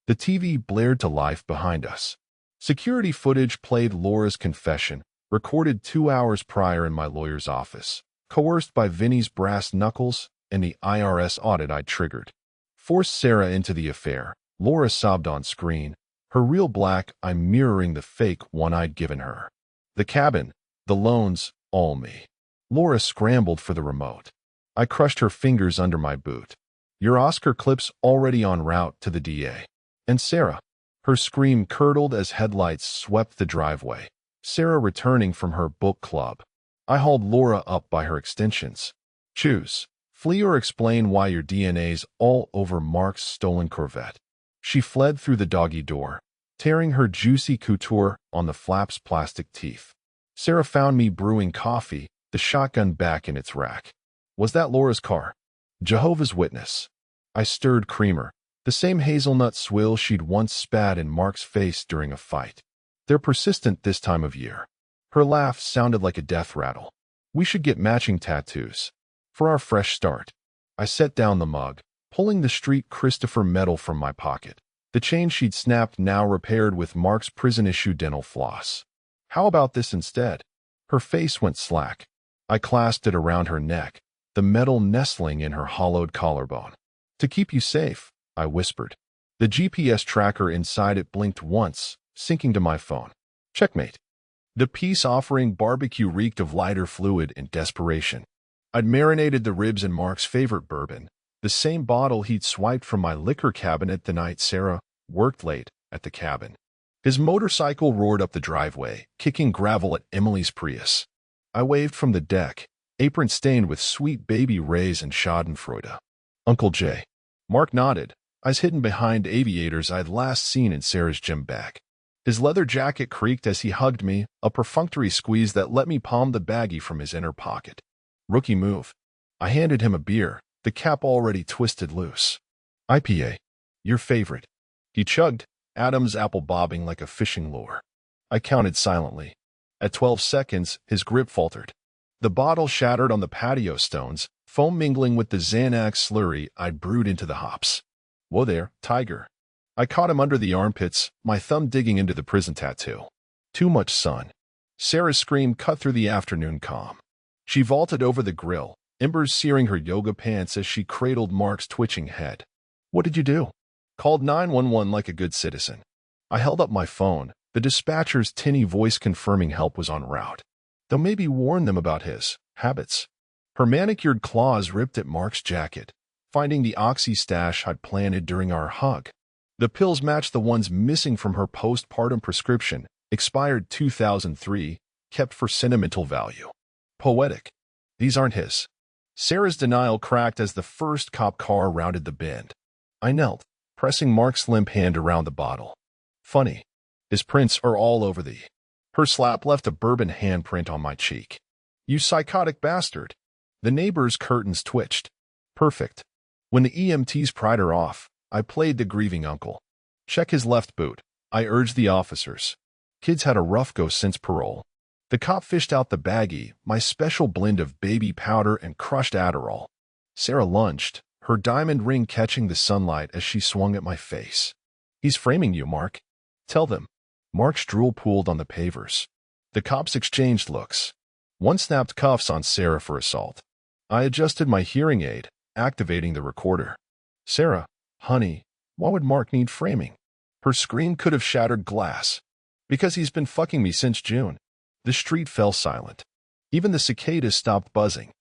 The TV blared to life behind us. Security footage played Laura's confession, recorded 2 hours prior in my lawyer's office, coerced by Vinny's brass knuckles and the IRS audit I'd triggered. Forced Sarah into the affair, Laura sobbed on screen, her real black eye mirroring the fake one I'd given her. The cabin, the loans, all me. Laura scrambled for the remote. I crushed her fingers under my boot. "Your Oscar clip's already en route to the DA." And Sarah. Her scream curdled as headlights swept the driveway. Sarah returning from her book club. I hauled Laura up by her extensions. "Choose. Flee or explain why your DNA's all over Mark's stolen Corvette." She fled through the doggy door, tearing her juicy couture on the flap's plastic teeth. Sarah found me brewing coffee, the shotgun back in its rack. Was that Laura's car? Jehovah's Witness. I stirred creamer, the same hazelnut swill she'd once spat in Mark's face during a fight. They're persistent this time of year. Her laugh sounded like a death rattle. "We should get matching tattoos. For our fresh start." I set down the mug, pulling the street Christopher medal from my pocket. The chain she'd snapped now repaired with Mark's prison-issue dental floss. "How about this instead?" Her face went slack. I clasped it around her neck, the metal nestling in her hollowed collarbone. "To keep you safe," I whispered. The GPS tracker inside it blinked once, syncing to my phone. Checkmate. The peace offering barbecue reeked of lighter fluid in desperation. I'd marinated the ribs in Mark's favorite bourbon, the same bottle he'd swiped from my liquor cabinet the night Sarah worked late at the cabin. His motorcycle roared up the driveway, kicking gravel at Emily's Prius. I waved from the deck, apron stained with sweet baby rays and schadenfreude. "Uncle Jay." Mark nodded, eyes hidden behind aviators I'd last seen in Sarah's gym bag. His leather jacket creaked as he hugged me, a perfunctory squeeze that let me palm the baggie from his inner pocket. "Rookie move." I handed him a beer, the cap already twisted loose. "IPA. Your favorite." He chugged, Adam's apple bobbing like a fishing lure. I counted silently. At 12 seconds, his grip faltered. The bottle shattered on the patio stones, foam mingling with the Xanax slurry I'd brewed into the hops. "Whoa there, Tiger." I caught him under the armpits, my thumb digging into the prison tattoo. "Too much sun." Sarah's scream cut through the afternoon calm. She vaulted over the grill, embers searing her yoga pants as she cradled Mark's twitching head. "What did you do?" "Called 911 like a good citizen." I held up my phone, the dispatcher's tinny voice confirming help was en route. They'll maybe warn them about his habits. Her manicured claws ripped at Mark's jacket, finding the oxy stash I'd planted during our hug. The pills matched the ones missing from her postpartum prescription, expired 2003, kept for sentimental value. Poetic. These aren't his. Sarah's denial cracked as the first cop car rounded the bend. I knelt, pressing Mark's limp hand around the bottle. "Funny. His prints are all over thee." Her slap left a bourbon handprint on my cheek. "You psychotic bastard." The neighbor's curtains twitched. "Perfect." When the EMTs pried her off, I played the grieving uncle. "Check his left boot," I urged the officers. Kid's had a rough go since parole. The cop fished out the baggie, my special blend of baby powder and crushed Adderall. Sarah lunged, her diamond ring catching the sunlight as she swung at my face. "He's framing you, Mark." "Tell them." Mark's drool pooled on the pavers. The cops exchanged looks. One snapped cuffs on Sarah for assault. I adjusted my hearing aid, activating the recorder. "Sarah, honey, why would Mark need framing?" Her scream could have shattered glass. "Because he's been fucking me since June." The street fell silent. Even the cicadas stopped buzzing.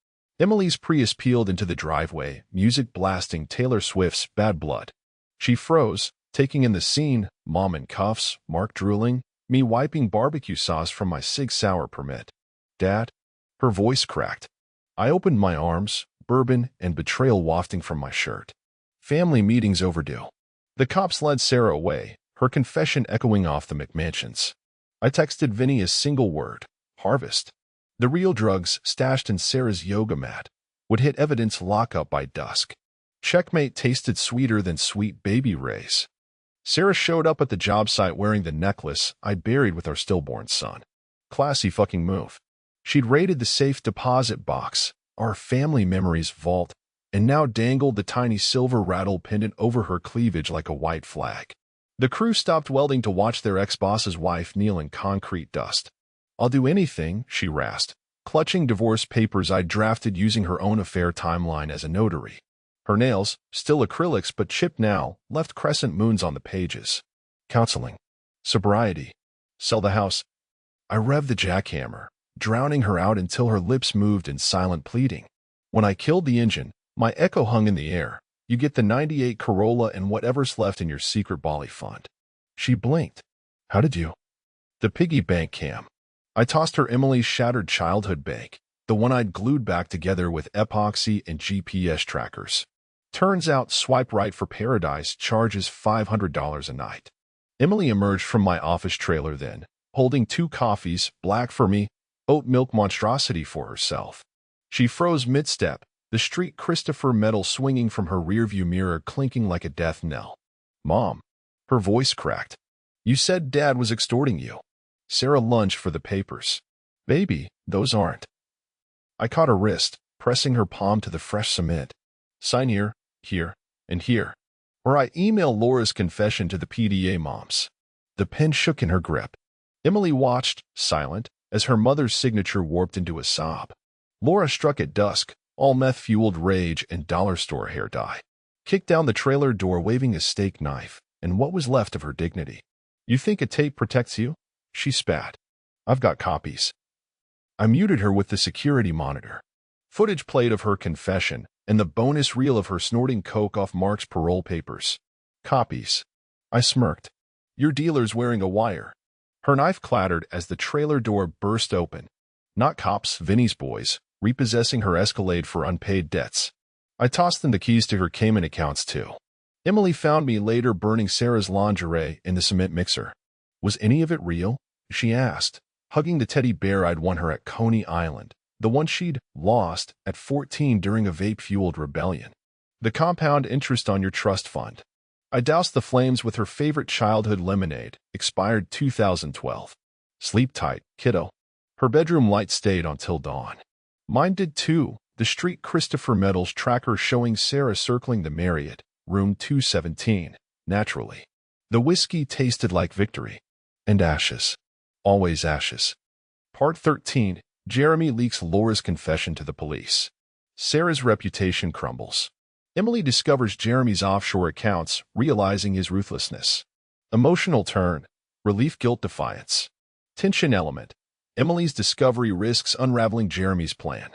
Emily's Prius peeled into the driveway, music blasting Taylor Swift's Bad Blood. She froze, taking in the scene, Mom in cuffs, Mark drooling, me wiping barbecue sauce from my Sig Sauer permit. "Dad?" Her voice cracked. I opened my arms, bourbon and betrayal wafting from my shirt. Family meetings overdue. The cops led Sarah away, her confession echoing off the McMansions. I texted Vinny a single word: harvest. The real drugs stashed in Sarah's yoga mat would hit evidence lockup by dusk. Checkmate tasted sweeter than sweet baby rays. Sarah showed up at the job site wearing the necklace I'd buried with our stillborn son. Classy fucking move. She'd raided the safe deposit box, our family memories vault, and now dangled the tiny silver rattle pendant over her cleavage like a white flag. The crew stopped welding to watch their ex-boss's wife kneel in concrete dust. "I'll do anything," she rasped, clutching divorce papers I'd drafted using her own affair timeline as a notary. Her nails, still acrylics but chipped now, left crescent moons on the pages. Counseling. Sobriety. Sell the house. I revved the jackhammer, drowning her out until her lips moved in silent pleading. When I killed the engine, my echo hung in the air. "You get the '98 Corolla and whatever's left in your secret Bali fund." She blinked. "How did you?" "The piggy bank cam." I tossed her Emily's shattered childhood bank, the one I'd glued back together with epoxy and GPS trackers. Turns out Swipe Right for Paradise charges $500 a night. Emily emerged from my office trailer then, holding 2 coffees, black for me, oat milk monstrosity for herself. She froze mid-step, the street Christopher medal swinging from her rearview mirror clinking like a death knell. "Mom." Her voice cracked. "You said Dad was extorting you." Sarah lunged for the papers. "Baby, those aren't." I caught her wrist, pressing her palm to the fresh cement. "Sign here, here, and here, or I email Laura's confession to the PDA moms." The pen shook in her grip. Emily watched, silent, as her mother's signature warped into a sob. Laura struck at dusk, all meth-fueled rage and dollar store hair dye. Kicked down the trailer door waving a steak knife, and what was left of her dignity. "You think a tape protects you?" She spat. "I've got copies." I muted her with the security monitor. Footage played of her confession, and the bonus reel of her snorting coke off Mark's parole papers. "Copies." I smirked. "Your dealer's wearing a wire." Her knife clattered as the trailer door burst open. Not cops, Vinny's boys, repossessing her Escalade for unpaid debts. I tossed them the keys to her Cayman accounts too. Emily found me later burning Sarah's lingerie in the cement mixer. "Was any of it real?" she asked, hugging the teddy bear I'd won her at Coney Island, the one she'd lost at 14 during a vape-fueled rebellion. "The compound interest on your trust fund." I doused the flames with her favorite childhood lemonade, expired 2012. "Sleep tight, kiddo." Her bedroom light stayed until dawn. Mine did too, the street Christopher medals tracker showing Sarah circling the Marriott, room 217, naturally. The whiskey tasted like victory. And ashes. Always ashes. Part 13. Jeremy leaks Laura's confession to the police. Sarah's reputation crumbles. Emily discovers Jeremy's offshore accounts, realizing his ruthlessness. Emotional turn. Relief, guilt, defiance. Tension element. Emily's discovery risks unraveling Jeremy's plan.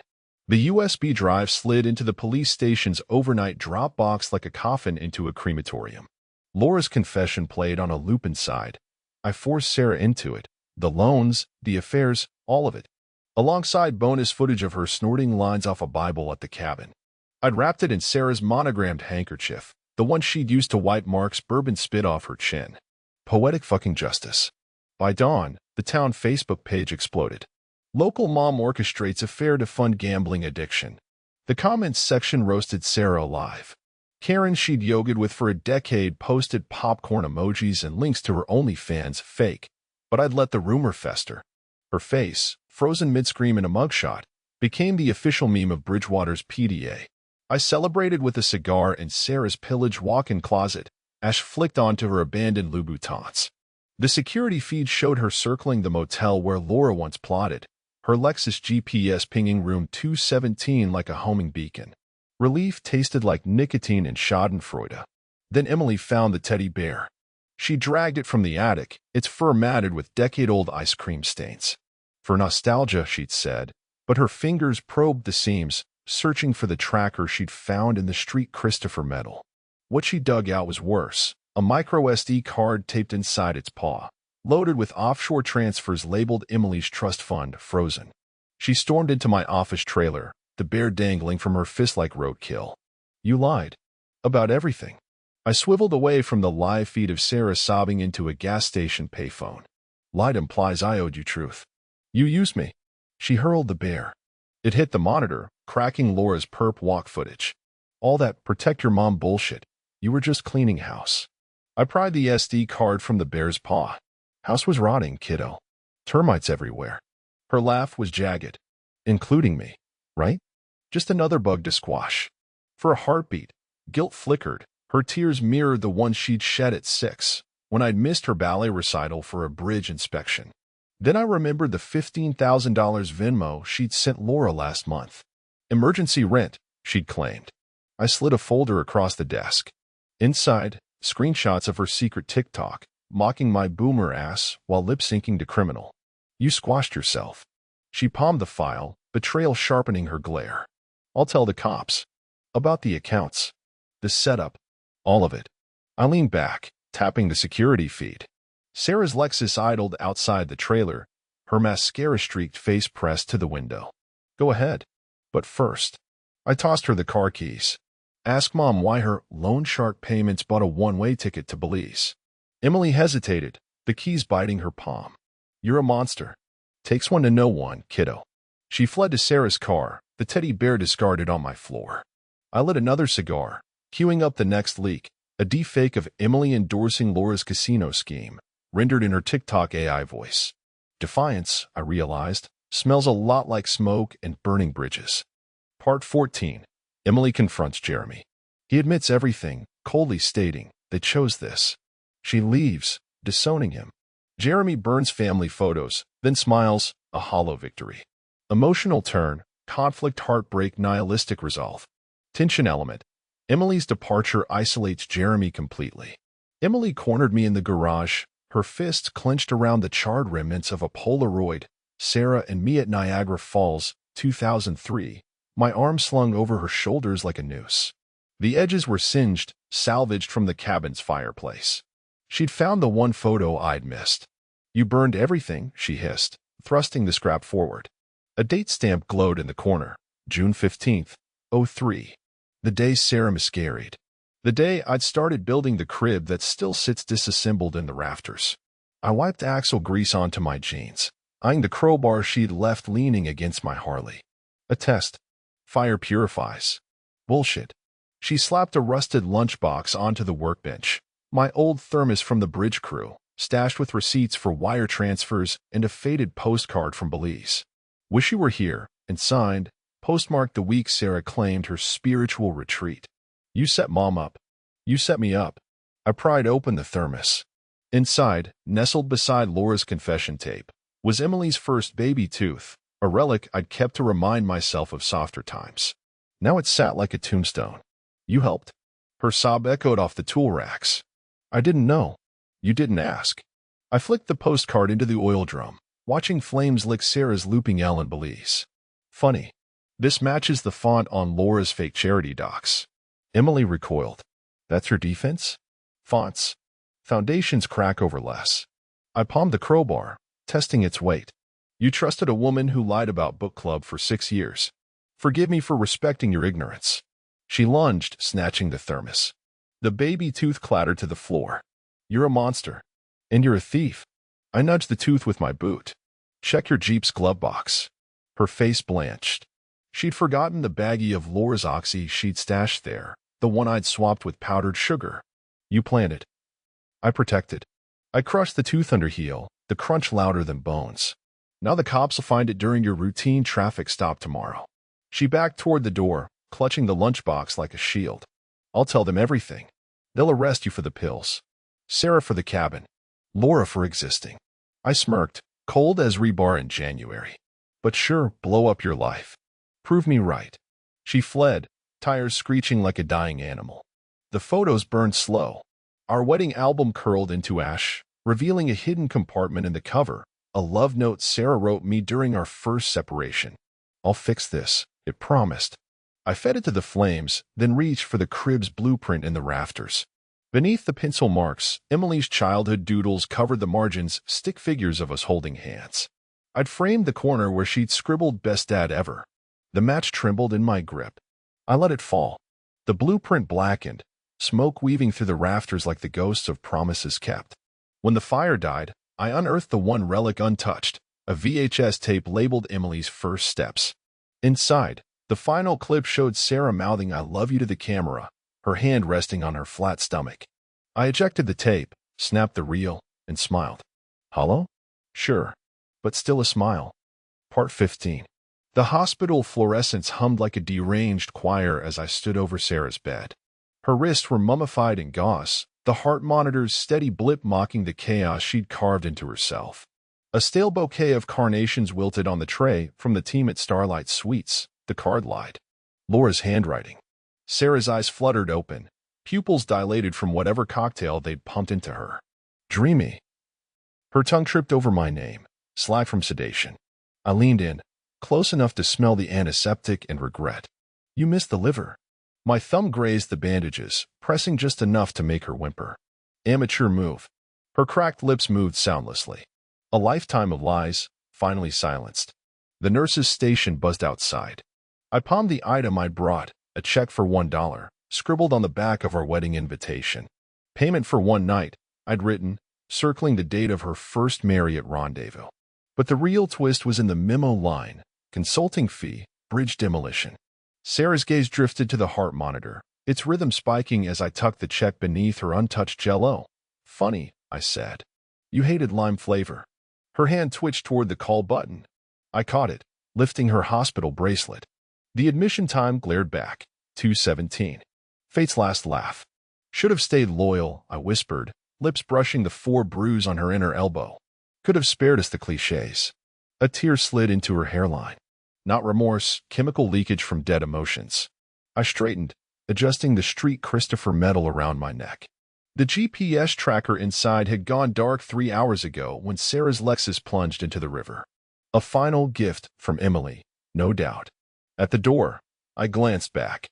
The USB drive slid into the police station's overnight drop box like a coffin into a crematorium. Laura's confession played on a loop inside. I forced Sarah into it. The loans, the affairs, all of it. Alongside bonus footage of her snorting lines off a Bible at the cabin. I'd wrapped it in Sarah's monogrammed handkerchief, the one she'd used to wipe Mark's bourbon spit off her chin. Poetic fucking justice. By dawn, the town Facebook page exploded. Local mom orchestrates affair to fund gambling addiction. The comments section roasted Sarah alive. Karen she'd yogaed with for a decade posted popcorn emojis and links to her OnlyFans fake, but I'd let the rumor fester. Her face, frozen mid-scream in a mugshot, became the official meme of Bridgewater's PDA. I celebrated with a cigar in Sarah's pillaged walk-in closet, ash flicked onto her abandoned Louboutins. The security feed showed her circling the motel where Laura once plotted, her Lexus GPS pinging room 217 like a homing beacon. Relief tasted like nicotine and schadenfreude. Then Emily found the teddy bear. She dragged it from the attic, its fur matted with decade-old ice cream stains. For nostalgia, she'd said, but her fingers probed the seams, searching for the tracker she'd found in the street Christopher medal. What she dug out was worse, a micro SD card taped inside its paw, loaded with offshore transfers labeled Emily's trust fund frozen. She stormed into my office trailer, the bear dangling from her fist like roadkill. You lied. About everything. I swiveled away from the live feed of Sarah sobbing into a gas station payphone. Lied implies I owed you truth. You used me. She hurled the bear. It hit the monitor, cracking Laura's perp walk footage. All that protect your mom bullshit. You were just cleaning house. I pried the SD card from the bear's paw. House was rotting, kiddo. Termites everywhere. Her laugh was jagged. Including me, right? Just another bug to squash. For a heartbeat, guilt flickered. Her tears mirrored the ones she'd shed at 6, when I'd missed her ballet recital for a bridge inspection. Then I remembered the $15,000 Venmo she'd sent Laura last month. Emergency rent, she'd claimed. I slid a folder across the desk. Inside, screenshots of her secret TikTok, mocking my boomer ass while lip-syncing to Criminal. You squashed yourself. She palmed the file, betrayal sharpening her glare. I'll tell the cops. About the accounts. The setup. All of it. I leaned back, tapping the security feed. Sarah's Lexus idled outside the trailer, her mascara-streaked face pressed to the window. Go ahead. But first, I tossed her the car keys. Ask Mom why her loan shark payments bought a one-way ticket to Belize. Emily hesitated, the keys biting her palm. You're a monster. Takes one to know one, kiddo. She fled to Sarah's car, the teddy bear discarded on my floor. I lit another cigar, queuing up the next leak, a deepfake of Emily endorsing Laura's casino scheme, rendered in her TikTok AI voice. Defiance, I realized, smells a lot like smoke and burning bridges. Part 14. Emily confronts Jeremy. He admits everything, coldly stating they chose this. She leaves, disowning him. Jeremy burns family photos, then smiles, a hollow victory. Emotional turn, conflict, heartbreak, nihilistic resolve. Tension element. Emily's departure isolates Jeremy completely. Emily cornered me in the garage, her fists clenched around the charred remnants of a Polaroid, Sarah and me at Niagara Falls, 2003, my arm slung over her shoulders like a noose. The edges were singed, salvaged from the cabin's fireplace. She'd found the one photo I'd missed. You burned everything, she hissed, thrusting the scrap forward. A date stamp glowed in the corner, June 15th, 03. The day Sarah miscarried. The day I'd started building the crib that still sits disassembled in the rafters. I wiped axle grease onto my jeans, eyeing the crowbar she'd left leaning against my Harley. A test. Fire purifies. Bullshit. She slapped a rusted lunchbox onto the workbench. My old thermos from the bridge crew, stashed with receipts for wire transfers and a faded postcard from Belize. Wish you were here, and signed, postmarked the week Sarah claimed her spiritual retreat. You set Mom up. You set me up. I pried open the thermos. Inside, nestled beside Laura's confession tape, was Emily's first baby tooth, a relic I'd kept to remind myself of softer times. Now it sat like a tombstone. You helped. Her sob echoed off the tool racks. I didn't know. You didn't ask. I flicked the postcard into the oil drum, watching flames lick Sarah's looping L in Belize. Funny. This matches the font on Laura's fake charity docs. Emily recoiled. That's her defense? Fonts. Foundations crack over less. I palmed the crowbar, testing its weight. You trusted a woman who lied about book club for 6 years. Forgive me for respecting your ignorance. She lunged, snatching the thermos. The baby tooth clattered to the floor. You're a monster. And you're a thief. I nudged the tooth with my boot. Check your Jeep's glove box. Her face blanched. She'd forgotten the baggie of Laura's Oxy she'd stashed there, the one I'd swapped with powdered sugar. You planted. I protected. I crushed the tooth under heel, the crunch louder than bones. Now the cops will find it during your routine traffic stop tomorrow. She backed toward the door, clutching the lunchbox like a shield. I'll tell them everything. They'll arrest you for the pills. Sarah for the cabin. Laura for existing. I smirked, cold as rebar in January. But sure, blow up your life. Prove me right. She fled, tires screeching like a dying animal. The photos burned slow. Our wedding album curled into ash, revealing a hidden compartment in the cover, a love note Sarah wrote me during our first separation. I'll fix this, it promised. I fed it to the flames, then reached for the crib's blueprint in the rafters. Beneath the pencil marks, Emily's childhood doodles covered the margins, stick figures of us holding hands. I'd framed the corner where she'd scribbled best dad ever. The match trembled in my grip. I let it fall. The blueprint blackened, smoke weaving through the rafters like the ghosts of promises kept. When the fire died, I unearthed the one relic untouched, a VHS tape labeled Emily's first steps. Inside, the final clip showed Sarah mouthing "I love you" to the camera, her hand resting on her flat stomach. I ejected the tape, snapped the reel, and smiled. Hollow? Sure, but still a smile. Part 15. The hospital fluorescence hummed like a deranged choir as I stood over Sarah's bed. Her wrists were mummified in gauze, the heart monitor's steady blip mocking the chaos she'd carved into herself. A stale bouquet of carnations wilted on the tray from the team at Starlight Suites. The card lied. Laura's handwriting. Sarah's eyes fluttered open, pupils dilated from whatever cocktail they'd pumped into her. Dreamy. Her tongue tripped over my name, slack from sedation. I leaned in, close enough to smell the antiseptic and regret. You missed the liver. My thumb grazed the bandages, pressing just enough to make her whimper. Amateur move. Her cracked lips moved soundlessly. A lifetime of lies, finally silenced. The nurse's station buzzed outside. I palmed the item I'd brought, a check for $1, scribbled on the back of our wedding invitation. Payment for one night, I'd written, circling the date of her first Marriott rendezvous. But the real twist was in the memo line: consulting fee, bridge demolition. Sarah's gaze drifted to the heart monitor, its rhythm spiking as I tucked the check beneath her untouched jello. Funny, I said. You hated lime flavor. Her hand twitched toward the call button. I caught it, lifting her hospital bracelet. The admission time glared back. 2:17. Fate's last laugh. Should have stayed loyal, I whispered, lips brushing the 4 bruise on her inner elbow. Could have spared us the cliches. A tear slid into her hairline. Not remorse, chemical leakage from dead emotions. I straightened, adjusting the street Christopher medal around my neck. The GPS tracker inside had gone dark 3 hours ago when Sarah's Lexus plunged into the river. A final gift from Emily, no doubt. At the door, I glanced back.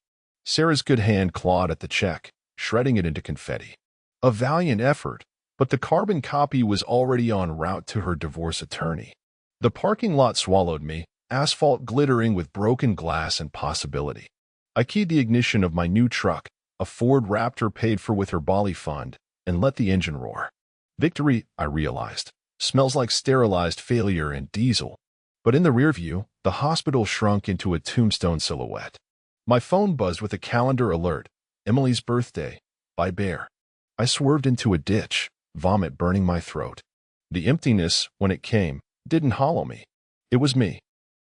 Sarah's good hand clawed at the check, shredding it into confetti. A valiant effort, but the carbon copy was already en route to her divorce attorney. The parking lot swallowed me, asphalt glittering with broken glass and possibility. I keyed the ignition of my new truck, a Ford Raptor paid for with her Bali fund, and let the engine roar. Victory, I realized, smells like sterilized failure and diesel. But in the rearview, the hospital shrunk into a tombstone silhouette. My phone buzzed with a calendar alert. Emily's birthday, by Bear. I swerved into a ditch, vomit burning my throat. The emptiness, when it came, didn't hollow me. It was me.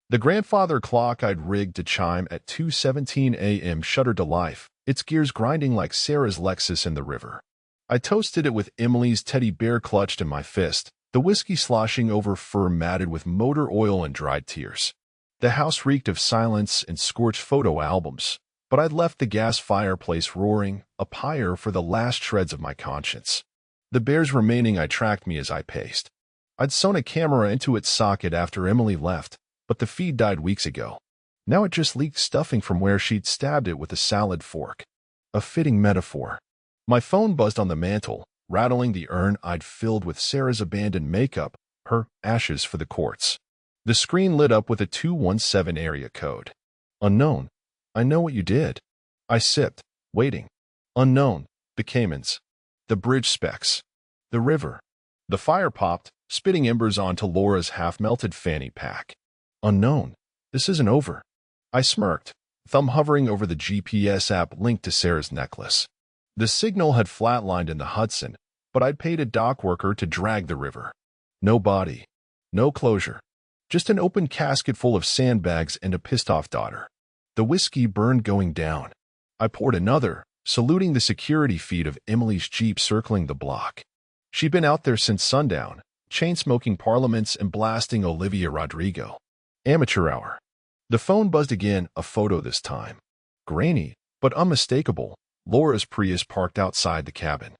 The grandfather clock I'd rigged to chime at 2:17 a.m. shuddered to life, its gears grinding like Sarah's Lexus in the river. I toasted it with Emily's teddy bear clutched in my fist, the whiskey sloshing over fur matted with motor oil and dried tears. The house reeked of silence and scorched photo albums, but I'd left the gas fireplace roaring, a pyre for the last shreds of my conscience. The bears remaining I tracked me as I paced. I'd sewn a camera into its socket after Emily left, but the feed died weeks ago. Now it just leaked stuffing from where she'd stabbed it with a salad fork. A fitting metaphor. My phone buzzed on the mantel, rattling the urn I'd filled with Sarah's abandoned makeup, her ashes for the courts. The screen lit up with a 217 area code. Unknown. I know what you did. I sipped, waiting. Unknown. The Caymans. The bridge specks. The river. The fire popped, spitting embers onto Laura's half-melted fanny pack. Unknown. This isn't over. I smirked, thumb hovering over the GPS app linked to Sarah's necklace. The signal had flatlined in the Hudson, but I'd paid a dock worker to drag the river. No body. No closure. Just an open casket full of sandbags and a pissed-off daughter. The whiskey burned going down. I poured another, saluting the security feed of Emily's Jeep circling the block. She'd been out there since sundown, chain-smoking parliaments and blasting Olivia Rodrigo. Amateur hour. The phone buzzed again, a photo this time. Grainy, but unmistakable, Laura's Prius parked outside the cabin.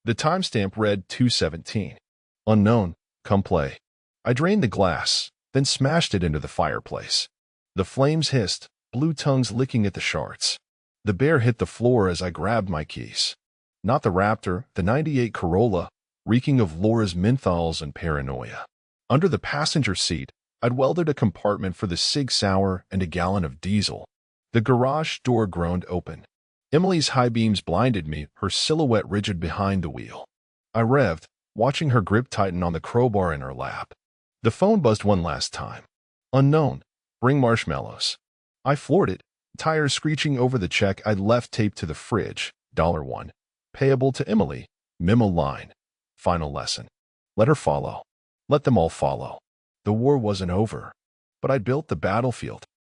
The timestamp read 2:17. Unknown, come play. I drained the glass, then smashed it into the fireplace. The flames hissed, blue tongues licking at the shards. The bear hit the floor as I grabbed my keys. Not the Raptor, the '98 Corolla, reeking of Laura's menthols and paranoia. Under the passenger seat, I'd welded a compartment for the Sig Sauer and a gallon of diesel. The garage door groaned open. Emily's high beams blinded me, her silhouette rigid behind the wheel. I revved, watching her grip tighten on the crowbar in her lap. The phone buzzed one last time. Unknown. Bring marshmallows. I floored it, tires screeching over the check I'd left taped to the fridge. $1. Payable to Emily. Memo line. Final lesson. Let her follow. Let them all follow. The war wasn't over, but I'd built the battlefield.